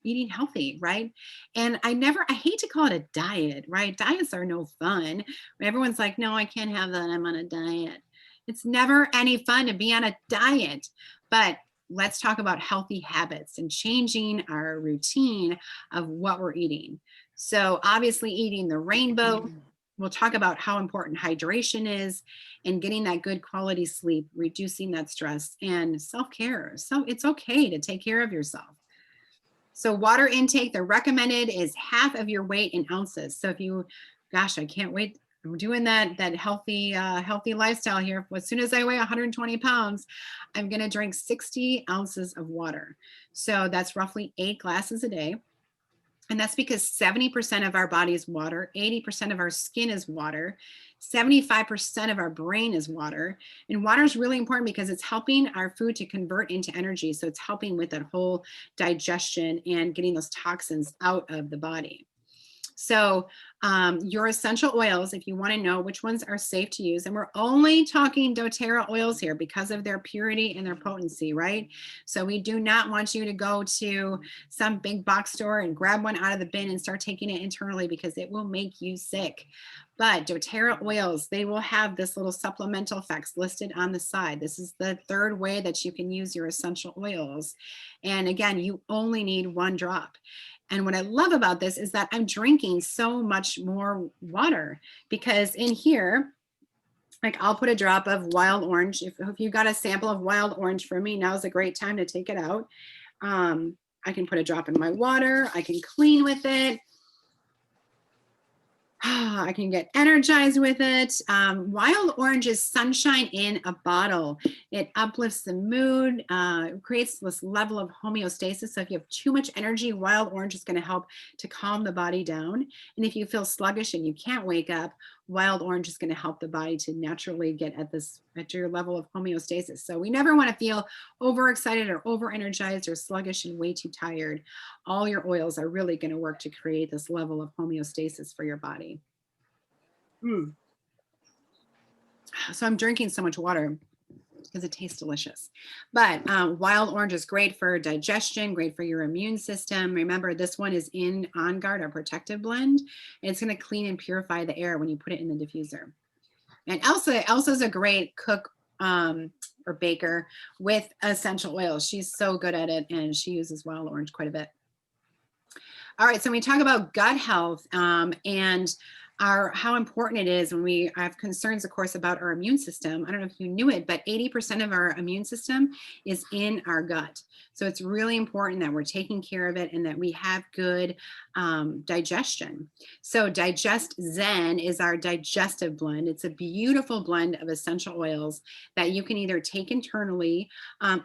eating healthy, right? And I hate to call it a diet, right? Diets are no fun. Everyone's like, no, I can't have that. I'm on a diet. It's never any fun to be on a diet, but let's talk about healthy habits and changing our routine of what we're eating. So obviously eating the rainbow. We'll talk about how important hydration is and getting that good quality sleep, reducing that stress, and self-care. So it's okay to take care of yourself. So water intake, the recommended is half of your weight in ounces. So if you, gosh, I can't wait. I'm doing that healthy lifestyle here. As soon as I weigh 120 pounds, I'm going to drink 60 ounces of water. So that's roughly 8 glasses a day. And that's because 70% of our body is water, 80% of our skin is water, 75% of our brain is water. And water is really important because it's helping our food to convert into energy. So it's helping with that whole digestion and getting those toxins out of the body. So your essential oils, if you want to know which ones are safe to use, and we're only talking doTERRA oils here because of their purity and their potency, right? So we do not want you to go to some big box store and grab one out of the bin and start taking it internally because it will make you sick. But doTERRA oils, they will have this little supplemental effects listed on the side. This is the third way that you can use your essential oils. And again, you only need 1 drop. And what I love about this is that I'm drinking so much more water because in here, like I'll put a drop of wild orange. If you got a sample of wild orange for me, now's a great time to take it out. I can put a drop in my water. I can clean with it. I can get energized with it. Wild orange is sunshine in a bottle. It uplifts the mood, creates this level of homeostasis. So if you have too much energy, wild orange is going to help to calm the body down. And if you feel sluggish and you can't wake up, wild orange is going to help the body to naturally get at your level of homeostasis. So we never want to feel overexcited or over-energized or sluggish and way too tired. All your oils are really going to work to create this level of homeostasis for your body. So I'm drinking so much water because it tastes delicious. But wild orange is great for digestion, great for your immune system. Remember, this one is in On Guard, our protective blend. And it's going to clean and purify the air when you put it in the diffuser. And Elsa's a great cook or baker with essential oils. She's so good at it, and she uses wild orange quite a bit. All right, so when we talk about gut health and how important it is when we have concerns, of course, about our immune system. I don't know if you knew it, but 80% of our immune system is in our gut. So it's really important that we're taking care of it and that we have good digestion. So Digest Zen is our digestive blend. It's a beautiful blend of essential oils that you can either take internally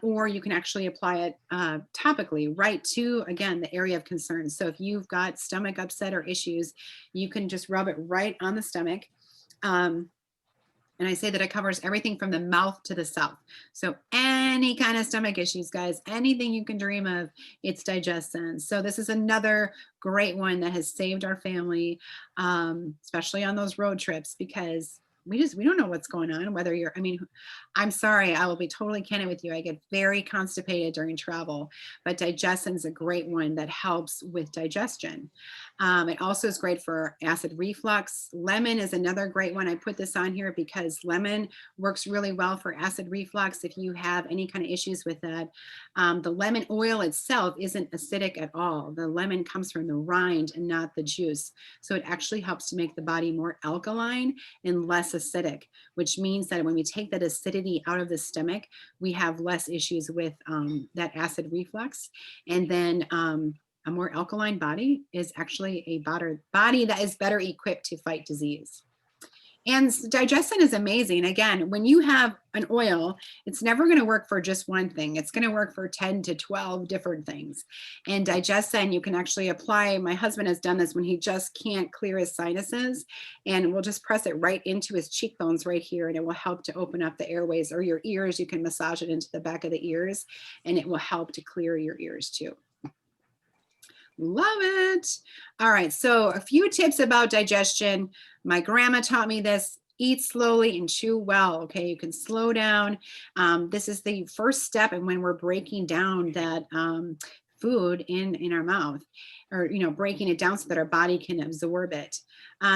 or you can actually apply it topically right to, again, the area of concern. So if you've got stomach upset or issues, you can just rub it right on the stomach. And I say that it covers everything from the mouth to the south. So any kind of stomach issues, guys, anything you can dream of, it's Digest Zen. So this is another great one that has saved our family, especially on those road trips, because we don't know what's going on, whether I'm sorry, I will be totally candid with you. I get very constipated during travel, but Digest Zen is a great one that helps with digestion. It also is great for acid reflux. Lemon is another great one. I put this on here because lemon works really well for acid reflux if you have any kind of issues with that. The lemon oil itself isn't acidic at all. The lemon comes from the rind and not the juice. So it actually helps to make the body more alkaline and less acidic, which means that when we take that acidity out of the stomach, we have less issues with that acid reflux. And then a more alkaline body is actually a body that is better equipped to fight disease. And digestion is amazing. Again, when you have an oil, it's never going to work for just one thing. It's going to work for 10 to 12 different things. And digestion, you can actually apply. My husband has done this when he just can't clear his sinuses, and we'll just press it right into his cheekbones right here, and it will help to open up the airways, or your ears. You can massage it into the back of the ears, and it will help to clear your ears too. Love it. All right, so a few tips about digestion. My grandma taught me this: eat slowly and chew well. Okay, you can slow down. This is the first step, and when we're breaking down that food in our mouth, or breaking it down so that our body can absorb it.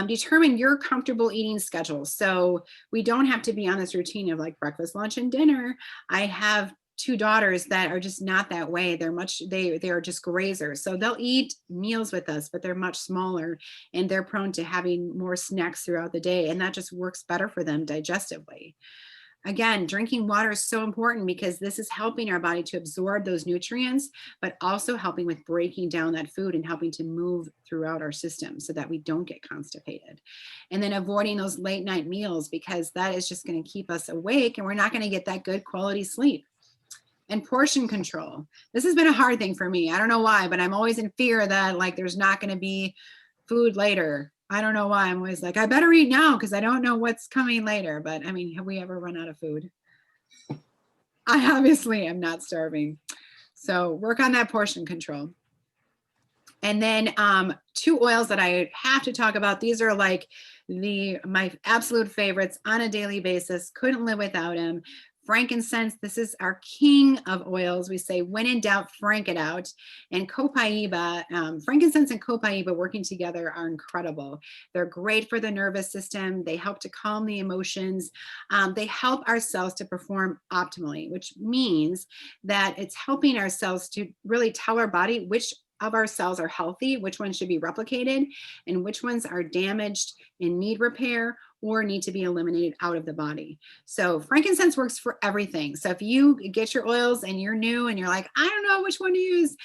Determine your comfortable eating schedule. So we don't have to be on this routine of like breakfast, lunch, and dinner. I have 2 daughters that are just not that way. They are just grazers. So they'll eat meals with us, but they're much smaller, and they're prone to having more snacks throughout the day. And that just works better for them digestively. Again, drinking water is so important because this is helping our body to absorb those nutrients, but also helping with breaking down that food and helping to move throughout our system so that we don't get constipated. And then avoiding those late night meals, because that is just going to keep us awake, and we're not going to get that good quality sleep. And portion control. This has been a hard thing for me. I don't know why, but I'm always in fear that like there's not going to be food later. I don't know why. I'm always like, I better eat now because I don't know what's coming later. But I mean, have we ever run out of food? I obviously am not starving. So work on that portion control. And then 2 oils that I have to talk about. These are like my absolute favorites on a daily basis. Couldn't live without them. Frankincense, this is our king of oils. We say, when in doubt, frank it out. And copaiba, frankincense and copaiba working together are incredible. They're great for the nervous system. They help to calm the emotions. They help our cells to perform optimally, which means that it's helping our cells to really tell our body which of our cells are healthy, which ones should be replicated, and which ones are damaged and need repair or need to be eliminated out of the body. So frankincense works for everything. So if you get your oils and you're new and you're like, I don't know which one to use,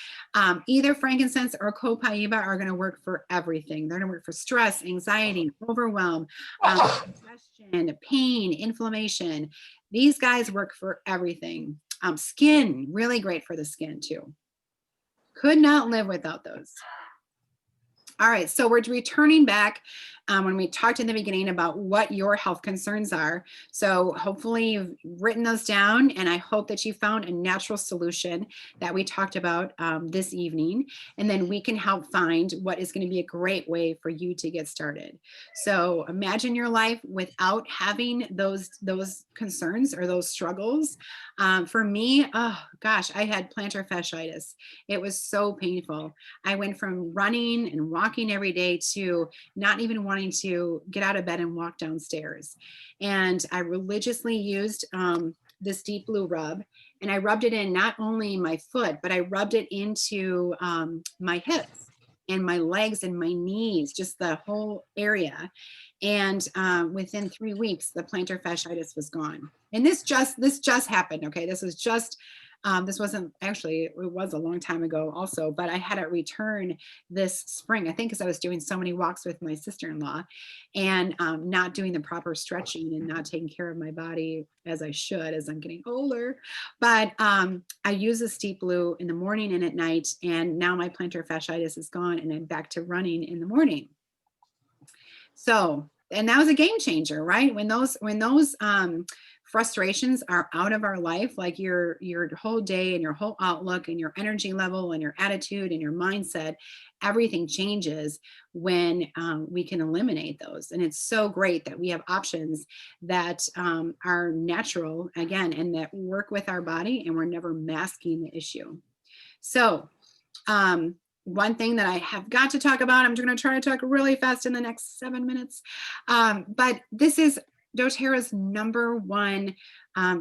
either frankincense or copaiba are going to work for everything. They're going to work for stress, anxiety, overwhelm, digestion, pain, inflammation. These guys work for everything. Skin, really great for the skin too. Could not live without those. All right, so we're returning back when we talked in the beginning about what your health concerns are. So hopefully you've written those down, and I hope that you found a natural solution that we talked about this evening, and then we can help find what is going to be a great way for you to get started. So imagine your life without having those concerns or those struggles. For me, oh gosh, I had plantar fasciitis. It was so painful. I went from running and walking every day to not even wanting to get out of bed and walk downstairs. And I religiously used this Deep Blue rub, and I rubbed it in not only my foot, but I rubbed it into my hips and my legs and my knees, just the whole area. And within 3 weeks, the plantar fasciitis was gone. And this just happened. Okay, this was just this wasn't actually, it was a long time ago also, but I had it return this spring, I think, because I was doing so many walks with my sister-in-law and not doing the proper stretching and not taking care of my body as I should as I'm getting older. But I use this Deep Blue in the morning and at night, and now my plantar fasciitis is gone and I'm back to running in the morning. So, and that was a game changer, right? When those frustrations are out of our life, like your whole day and your whole outlook and your energy level and your attitude and your mindset, everything changes when we can eliminate those. And it's so great that we have options that are natural, again, and that work with our body, and we're never masking the issue. So one thing that I have got to talk about, I'm going to try to talk really fast in the next 7 minutes, but this is doTERRA's #1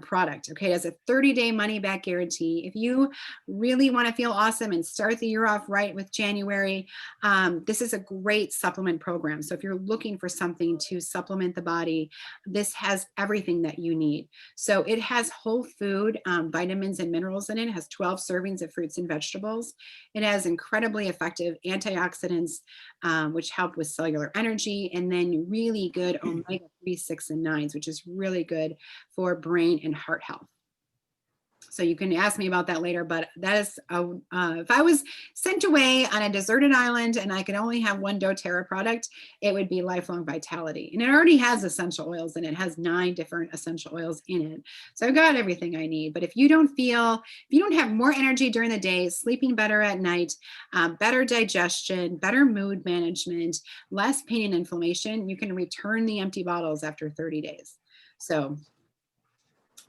product. Okay, it has a 30-day money-back guarantee. If you really want to feel awesome and start the year off right with January, this is a great supplement program. So if you're looking for something to supplement the body, this has everything that you need. So it has whole food vitamins and minerals in it. It has 12 servings of fruits and vegetables. It has incredibly effective antioxidants, which help with cellular energy, and then really good omega-3, 6, and 9s, which is really good for brain and heart health. So you can ask me about that later, but that is, if I was sent away on a deserted island and I could only have one doTERRA product, it would be Lifelong Vitality. And it already has essential oils in it. It has 9 different essential oils in it. So I've got everything I need. But if you don't have more energy during the day, sleeping better at night, better digestion, better mood management, less pain and inflammation, you can return the empty bottles after 30 days. So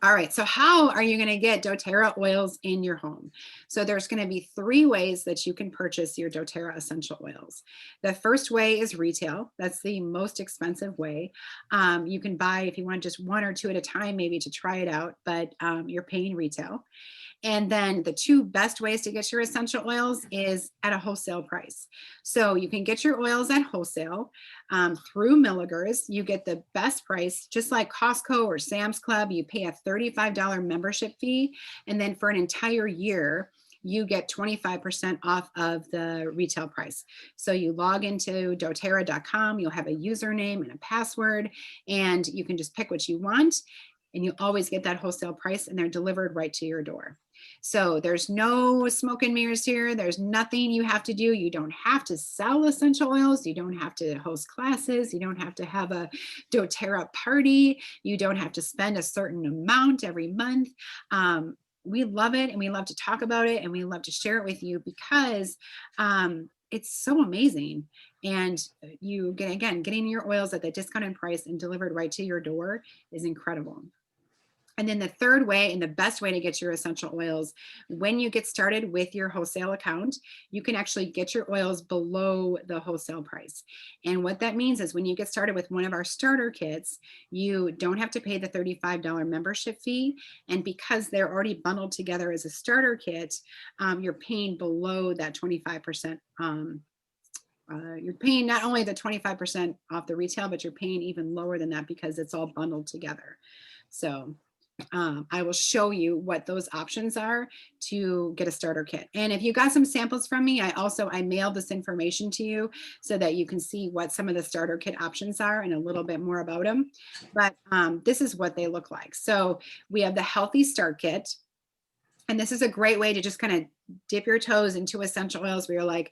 all right, so how are you going to get doTERRA oils in your home? So there's going to be 3 ways that you can purchase your doTERRA essential oils. The first way is retail. That's the most expensive way. You can buy, if you want, just 1 or 2 at a time, maybe to try it out, but you're paying retail. And then the 2 best ways to get your essential oils is at a wholesale price. So you can get your oils at wholesale through Milligers. You get the best price, just like Costco or Sam's Club. You pay a $35 membership fee. And then for an entire year, you get 25% off of the retail price. So you log into doTERRA.com, you'll have a username and a password, and you can just pick what you want. And you always get that wholesale price, and they're delivered right to your door. So there's no smoke and mirrors here. There's nothing you have to do. You don't have to sell essential oils. You don't have to host classes. You don't have to have a doTERRA party. You don't have to spend a certain amount every month. We love it, and we love to talk about it, and we love to share it with you because it's so amazing. And you get, again, getting your oils at the discounted price and delivered right to your door is incredible. And then the third way, and the best way to get your essential oils, when you get started with your wholesale account, you can actually get your oils below the wholesale price. And what that means is when you get started with one of our starter kits, you don't have to pay the $35 membership fee. And because they're already bundled together as a starter kit, you're paying below that 25%. You're paying not only the 25% off the retail, but you're paying even lower than that because it's all bundled together. So I will show you what those options are to get a starter kit. And if you got some samples from me, I mailed this information to you so that you can see what some of the starter kit options are and a little bit more about them. But this is what they look like. So we have the Healthy Start Kit. And this is a great way to just kind of dip your toes into essential oils where you're like,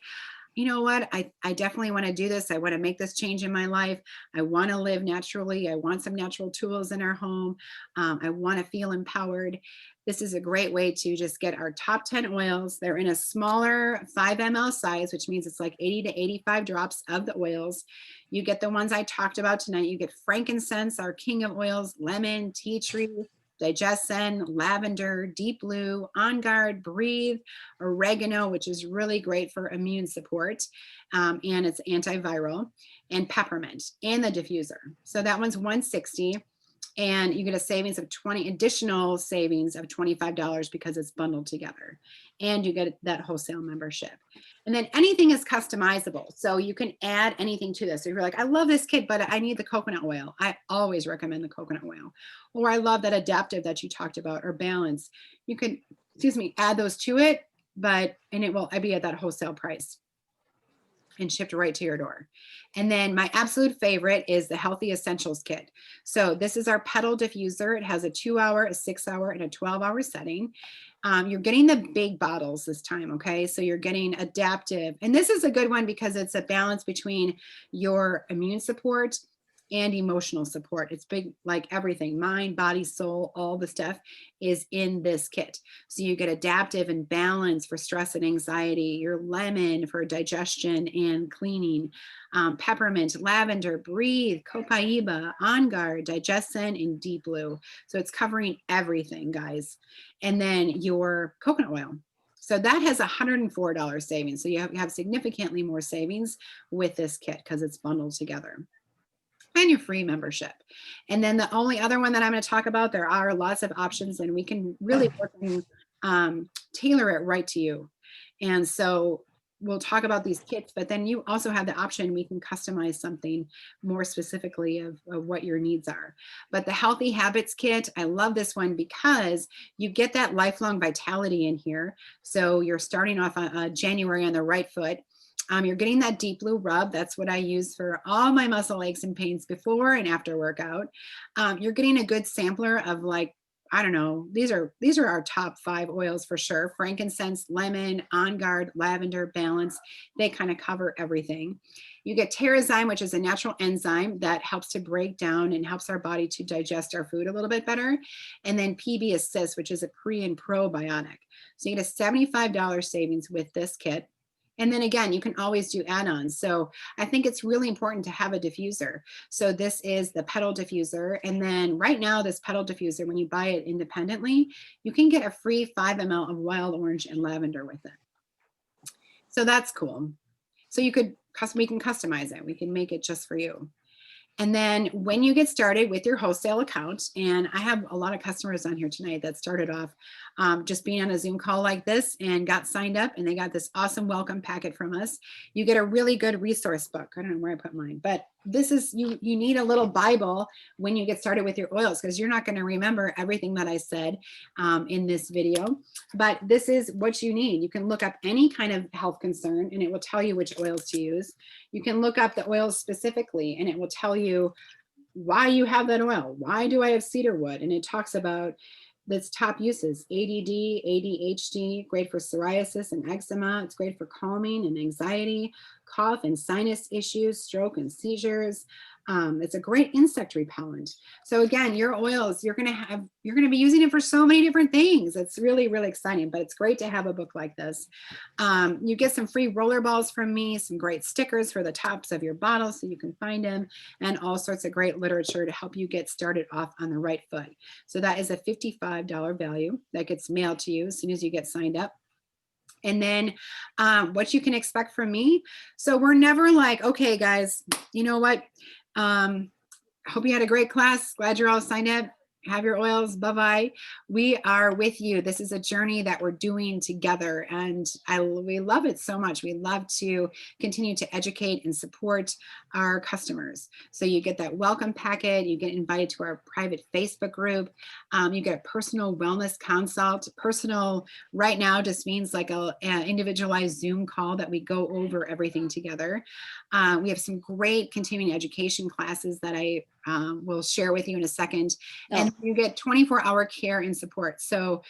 you know what, I definitely want to do this. I want to make this change in my life. I want to live naturally. I want some natural tools in our home. I want to feel empowered. This is a great way to just get our top 10 oils. They're in a smaller 5 ml size, which means it's like 80 to 85 drops of the oils. You get the ones I talked about tonight. You get frankincense, our king of oils, lemon, tea tree, digestion, lavender, deep blue, On Guard, Breathe, oregano, which is really great for immune support, and it's antiviral, and peppermint, and the diffuser. So that one's $160, and you get a savings of additional savings of $25 because it's bundled together, and you get that wholesale membership. And then anything is customizable. So you can add anything to this. So you're like, I love this kit, but I need the coconut oil. I always recommend the coconut oil. Or I love that adaptive that you talked about, or balance. You can, add those to it, and it will be at that wholesale price and shipped right to your door. And then my absolute favorite is the Healthy Essentials Kit. So this is our petal diffuser. It has a 2-hour, a 6-hour, and a 12-hour setting. You're getting the big bottles this time, okay? So you're getting adaptive. And this is a good one because it's a balance between your immune support and emotional support. It's big, like everything, mind, body, soul, all the stuff is in this kit. So you get adaptive and balance for stress and anxiety, your lemon for digestion and cleaning, peppermint, lavender, Breathe, copaiba, On Guard, digestion, and deep blue. So it's covering everything, guys. And then your coconut oil. So that has $104 savings. So you have significantly more savings with this kit because it's bundled together. and your free membership. And then the only other one that I'm going to talk about, there are lots of options and we can really work and tailor it right to you. And so we'll talk about these kits, but then you also have the option, we can customize something more specifically of what your needs are. But the Healthy Habits Kit, I love this one because you get that lifelong vitality in here. So you're starting off on January on the right foot. You're getting that Deep Blue rub. That's what I use for all my muscle aches and pains before and after workout. You're getting a good sampler of, like, I don't know, these are our top 5 oils for sure. Frankincense, lemon, On Guard, lavender, balance. They kind of cover everything. You get Terrazyme, which is a natural enzyme that helps to break down and helps our body to digest our food a little bit better. And then PB Assist, which is a pre and probiotic. So you get a $75 savings with this kit. And then again, you can always do add-ons. So I think it's really important to have a diffuser. So this is the Petal Diffuser. And then right now, this Petal Diffuser, when you buy it independently, you can get a free 5 ml of wild orange and lavender with it. So that's cool. So we can customize it. We can make it just for you. And then when you get started with your wholesale account, and I have a lot of customers on here tonight that started off just being on a Zoom call like this and got signed up, and they got this awesome welcome packet from us. You get a really good resource book. I don't know where I put mine, but this is, you need a little Bible when you get started with your oils, because you're not going to remember everything that I said in this video, but this is what you need. You can look up any kind of health concern and it will tell you which oils to use. You can look up the oils specifically and it will tell you why you have that oil. Why do I have cedarwood? And it talks about its top uses: ADD, ADHD, great for psoriasis and eczema. It's great for calming and anxiety, cough and sinus issues, stroke and seizures. It's a great insect repellent. So again, your oils, you're going to be using it for so many different things. It's really, really exciting, but it's great to have a book like this. You get some free roller balls from me, some great stickers for the tops of your bottles so you can find them, and all sorts of great literature to help you get started off on the right foot. So that is a $55 value that gets mailed to you as soon as you get signed up. And then what you can expect from me. So we're never like, okay, guys, you know what? Hope you had a great class. Glad you're all signed up. Have your oils. Bye-bye. We are with you. This is a journey that we're doing together. And we love it so much. We love to continue to educate and support our customers. So you get that welcome packet. You get invited to our private Facebook group. You get a personal wellness consult. Personal right now just means like an individualized Zoom call that we go over everything together. We have some great continuing education classes that I will share with you in a second. And you get 24-hour care and support. So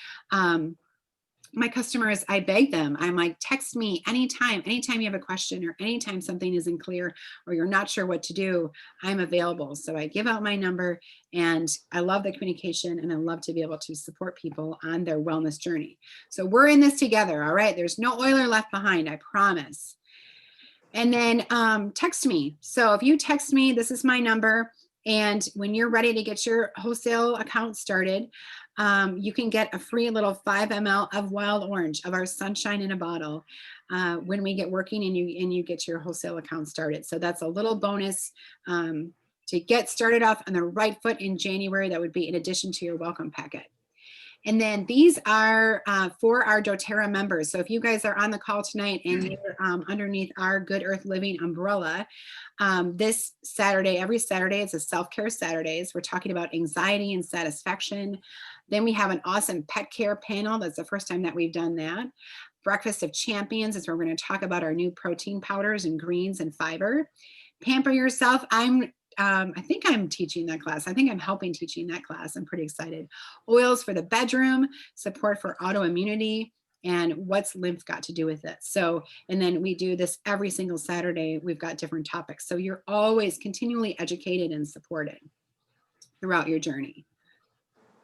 my customers, I beg them, I'm like, text me anytime you have a question or anytime something isn't clear or you're not sure what to do, I'm available. So I give out my number, and I love the communication, and I love to be able to support people on their wellness journey. So we're in this together. All right. There's no oiler left behind, I promise. And then text me. So if you text me, this is my number. And when you're ready to get your wholesale account started, you can get a free little 5 ml of wild orange, of our sunshine in a bottle, when we get working and you get your wholesale account started. So that's a little bonus to get started off on the right foot in January. That would be in addition to your welcome packet. And then these are for our doTERRA members. So if you guys are on the call tonight and you're underneath our Good Earth Living umbrella, this Saturday, every Saturday, it's a self-care Saturdays. We're talking about anxiety and satisfaction. Then we have an awesome pet care panel. That's the first time that we've done that. Breakfast of Champions is where we're going to talk about our new protein powders and greens and fiber. Pamper Yourself. I think I'm teaching that class. I think I'm helping teaching that class. I'm pretty excited. Oils for the bedroom, support for autoimmunity, and what's lymph got to do with it. So, and then we do this every single Saturday. We've got different topics. So you're always continually educated and supported throughout your journey.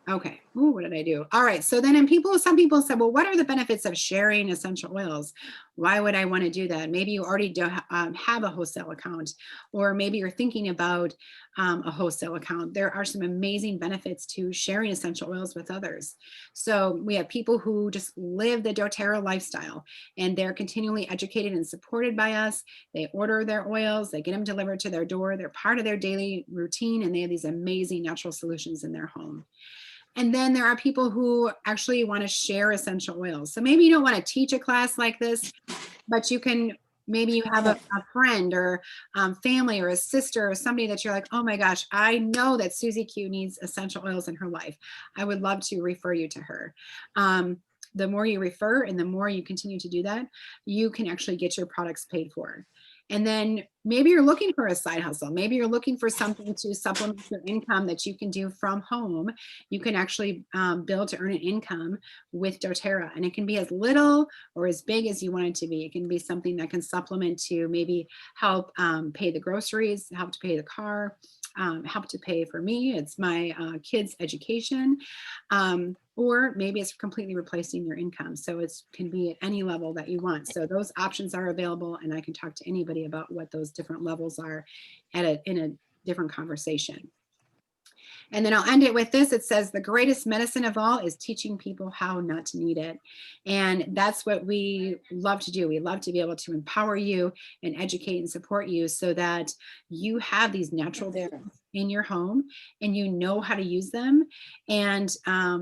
Okay. Ooh, what did I do? All right. So then some people said, well, what are the benefits of sharing essential oils? Why would I want to do that? Maybe you already do have a wholesale account, or maybe you're thinking about a wholesale account. There are some amazing benefits to sharing essential oils with others. So we have people who just live the doTERRA lifestyle, and they're continually educated and supported by us. They order their oils, they get them delivered to their door. They're part of their daily routine, and they have these amazing natural solutions in their home. And then there are people who actually want to share essential oils. So maybe you don't want to teach a class like this, but you can, maybe you have a friend or family or a sister or somebody that you're like, oh my gosh, I know that Susie Q needs essential oils in her life. I would love to refer you to her. The more you refer and the more you continue to do that, you can actually get your products paid for. And then maybe you're looking for a side hustle. Maybe you're looking for something to supplement your income that you can do from home. You can actually build to earn an income with doTERRA. And it can be as little or as big as you want it to be. It can be something that can supplement to maybe help pay the groceries, help to pay the car, help to pay for me. It's my kids' education. Or maybe it's completely replacing your income. So it can be at any level that you want. So those options are available, and I can talk to anybody about what those different levels are in a different conversation. And then I'll end it with this. It says, the greatest medicine of all is teaching people how not to need it. And that's what we love to do. We love to be able to empower you and educate and support you so that you have these natural therapies in your home and you know how to use them. And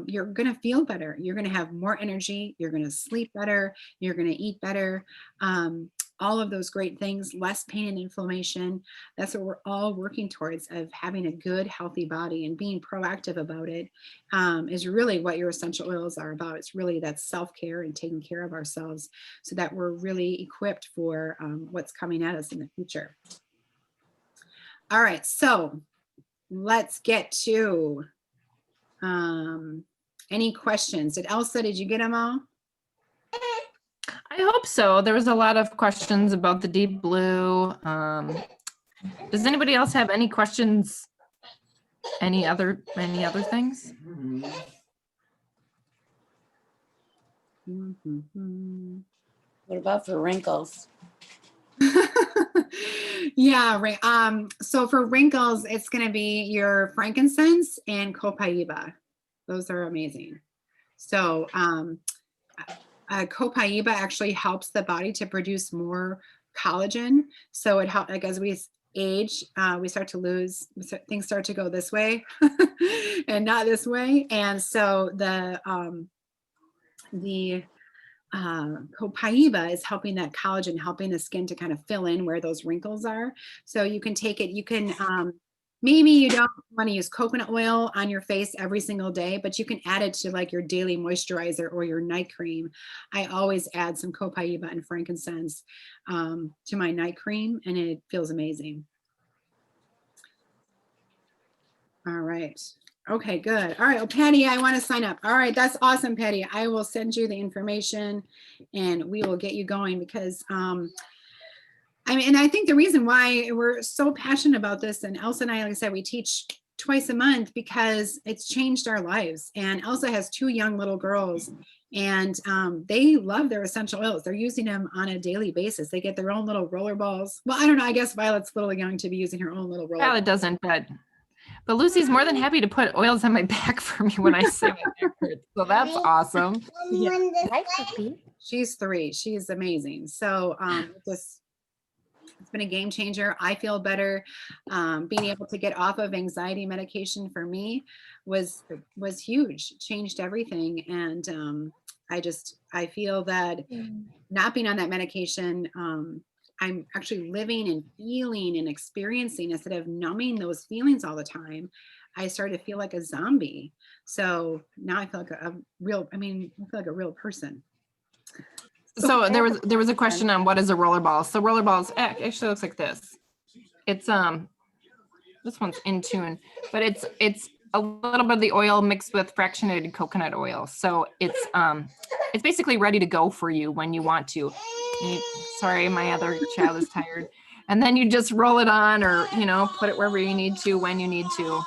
you're going to feel better. You're going to have more energy. You're going to sleep better. You're going to eat better. All of those great things, less pain and inflammation. That's what we're all working towards, of having a good, healthy body, and being proactive about it is really what your essential oils are about. It's really that self-care and taking care of ourselves so that we're really equipped for what's coming at us in the future. All right, so let's get to any questions. Elsa, did you get them all? I hope so. There was a lot of questions about the deep blue. Does anybody else have any questions? Any other things? What about for wrinkles? Yeah, right. So for wrinkles, it's going to be your frankincense and copaiba. Those are amazing. So copaiba actually helps the body to produce more collagen. So it helps, like, as we age, we start to lose, things start to go this way and not this way. And so the copaiba is helping that collagen, helping the skin to kind of fill in where those wrinkles are. So you can take it, you can, maybe you don't want to use coconut oil on your face every single day, but you can add it to like your daily moisturizer or your night cream. I always add some copaiba and frankincense to my night cream, and it feels amazing. All right. Okay, good. All right. Oh, Patty, I want to sign up. All right. That's awesome, Patty. I will send you the information and we will get you going, because I mean, and I think the reason why we're so passionate about this, and Elsa and I, like I said, we teach twice a month because it's changed our lives. And Elsa has 2 young little girls, and they love their essential oils. They're using them on a daily basis. They get their own little roller balls. Well, I don't know. I guess Violet's a little young to be using her own little roller Violet doesn't, but Lucy's more than happy to put oils on my back for me when I say my back hurts. So that's awesome. Yeah. Hi, puppy. She's 3. She's amazing. So it's been a game changer. I feel better. Being able to get off of anxiety medication for me was huge, changed everything. And I feel that not being on that medication, I'm actually living and feeling and experiencing, instead of numbing those feelings all the time. I started to feel like a zombie. So now I feel like I feel like a real person. So there was a question on what is a roller ball. So roller balls actually looks like this. It's this one's in tune, but it's a little bit of the oil mixed with fractionated coconut oil. So it's basically ready to go for you when you want to. Sorry, my other child is tired. And then you just roll it on, or put it wherever you need to when you need to.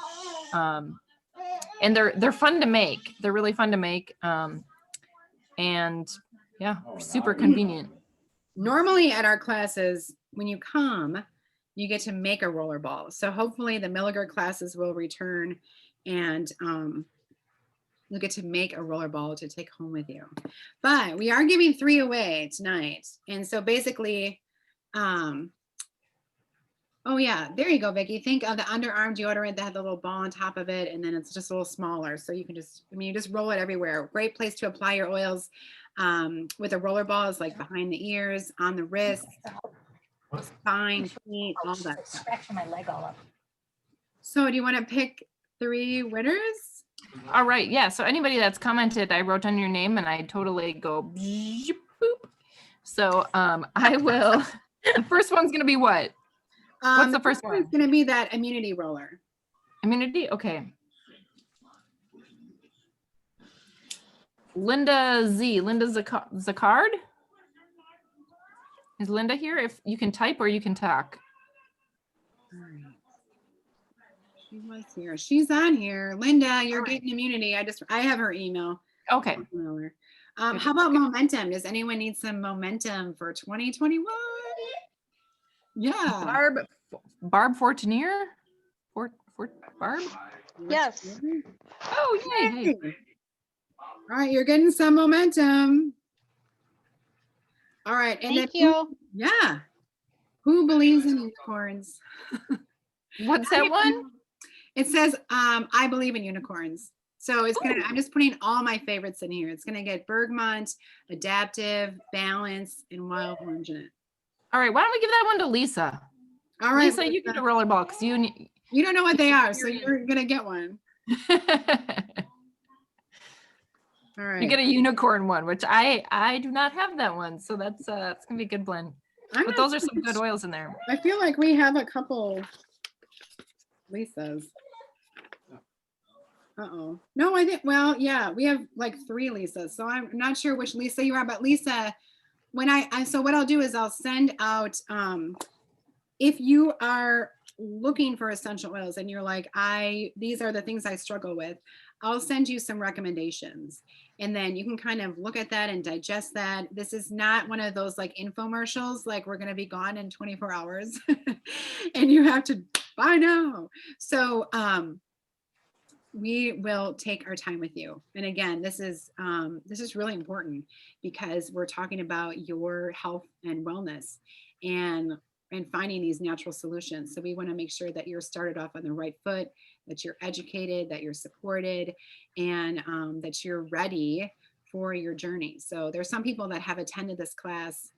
and they're fun to make. They're really fun to make. And yeah, super convenient. Normally at our classes, when you come, you get to make a roller ball. So hopefully the Milliger classes will return and you'll get to make a roller ball to take home with you. But we are giving 3 away tonight. And so basically, oh yeah, there you go, Vicki. Think of the underarm deodorant that had the little ball on top of it, and then it's just a little smaller. So you can just, I mean, you just roll it everywhere. Great place to apply your oils with a roller ball is like behind the ears, on the wrist, spine, feet, all that stuff. Scratching my leg all up. So do you want to pick 3 winners? All right. Yeah. So anybody that's commented, I wrote down your name and I totally go boop. So I will. The first one's gonna be what? What's the first one? It's going to be that immunity roller. Immunity? Okay. Linda Z. Linda Zacard? Is Linda here? If you can type or you can talk. All right. She was here. She's on here. Linda, you're getting immunity. I have her email. Okay. How about momentum? Does anyone need some momentum for 2021? Yeah. Barb Fortunier? Barb? Yes. Oh, yay. Hey. All right, you're getting some momentum. All right. And Thank then you. Yeah. Who believes in unicorns? What's that one? It says, I believe in unicorns. So it's gonna, I'm just putting all my favorites in here. It's gonna get Bergmont, Adaptive, Balance, and Wild Orange in it. All right, why don't we give that one to Lisa? All right. Lisa, you get a rollerball because you don't know what they are, so you're gonna get one. All right. You get a unicorn one, which I do not have that one, so that's gonna be a good blend. But those are some good oils in there. I feel like we have a couple Lisas. Uh-oh. No, I think, well, yeah, we have like 3 Lisas. So I'm not sure which Lisa you are, but Lisa, when so what I'll do is I'll send out, if you are looking for essential oils and you're like, these are the things I struggle with, I'll send you some recommendations. And then you can kind of look at that and digest that. This is not one of those like infomercials, like we're going to be gone in 24 hours and you have to buy now. So, we will take our time with you. And again, this is really important because we're talking about your health and wellness and finding these natural solutions. So we want to make sure that you're started off on the right foot, that you're educated, that you're supported, and that you're ready for your journey. So there's some people that have attended this class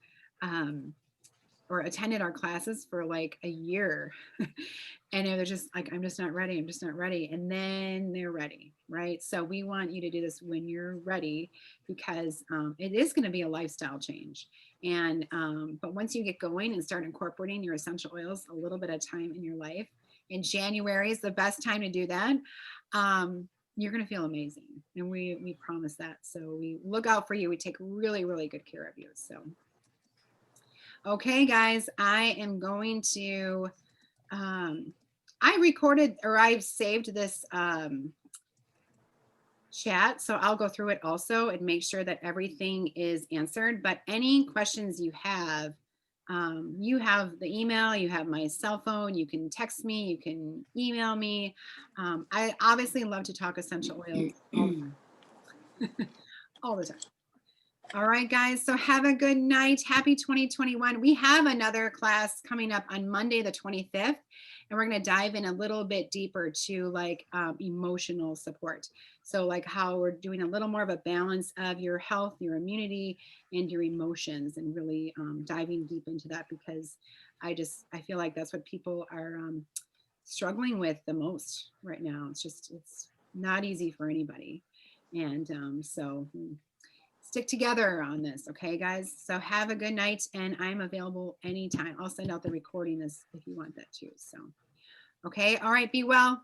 or attended our classes for like a year and they're just like, I'm just not ready. I'm just not ready. And then they're ready, right? So we want you to do this when you're ready because it is going to be a lifestyle change. And, but once you get going and start incorporating your essential oils a little bit of time in your life, and January is the best time to do that. You're going to feel amazing. And we promise that. So we look out for you. We take really, really good care of you. So okay, guys, I am going to, I recorded or I've saved this chat, so I'll go through it also and make sure that everything is answered. But any questions you have the email, you have my cell phone, you can text me, you can email me. I obviously love to talk essential oils all the time. All right, guys. So have a good night. Happy 2021. We have another class coming up on Monday, the 25th, and we're going to dive in a little bit deeper to like emotional support. So like how we're doing a little more of a balance of your health, your immunity, and your emotions, and really diving deep into that because I feel like that's what people are struggling with the most right now. It's not easy for anybody. And so stick together on this, okay, guys? So have a good night, and I'm available anytime. I'll send out the recording if you want that too. So, okay, all right, be well.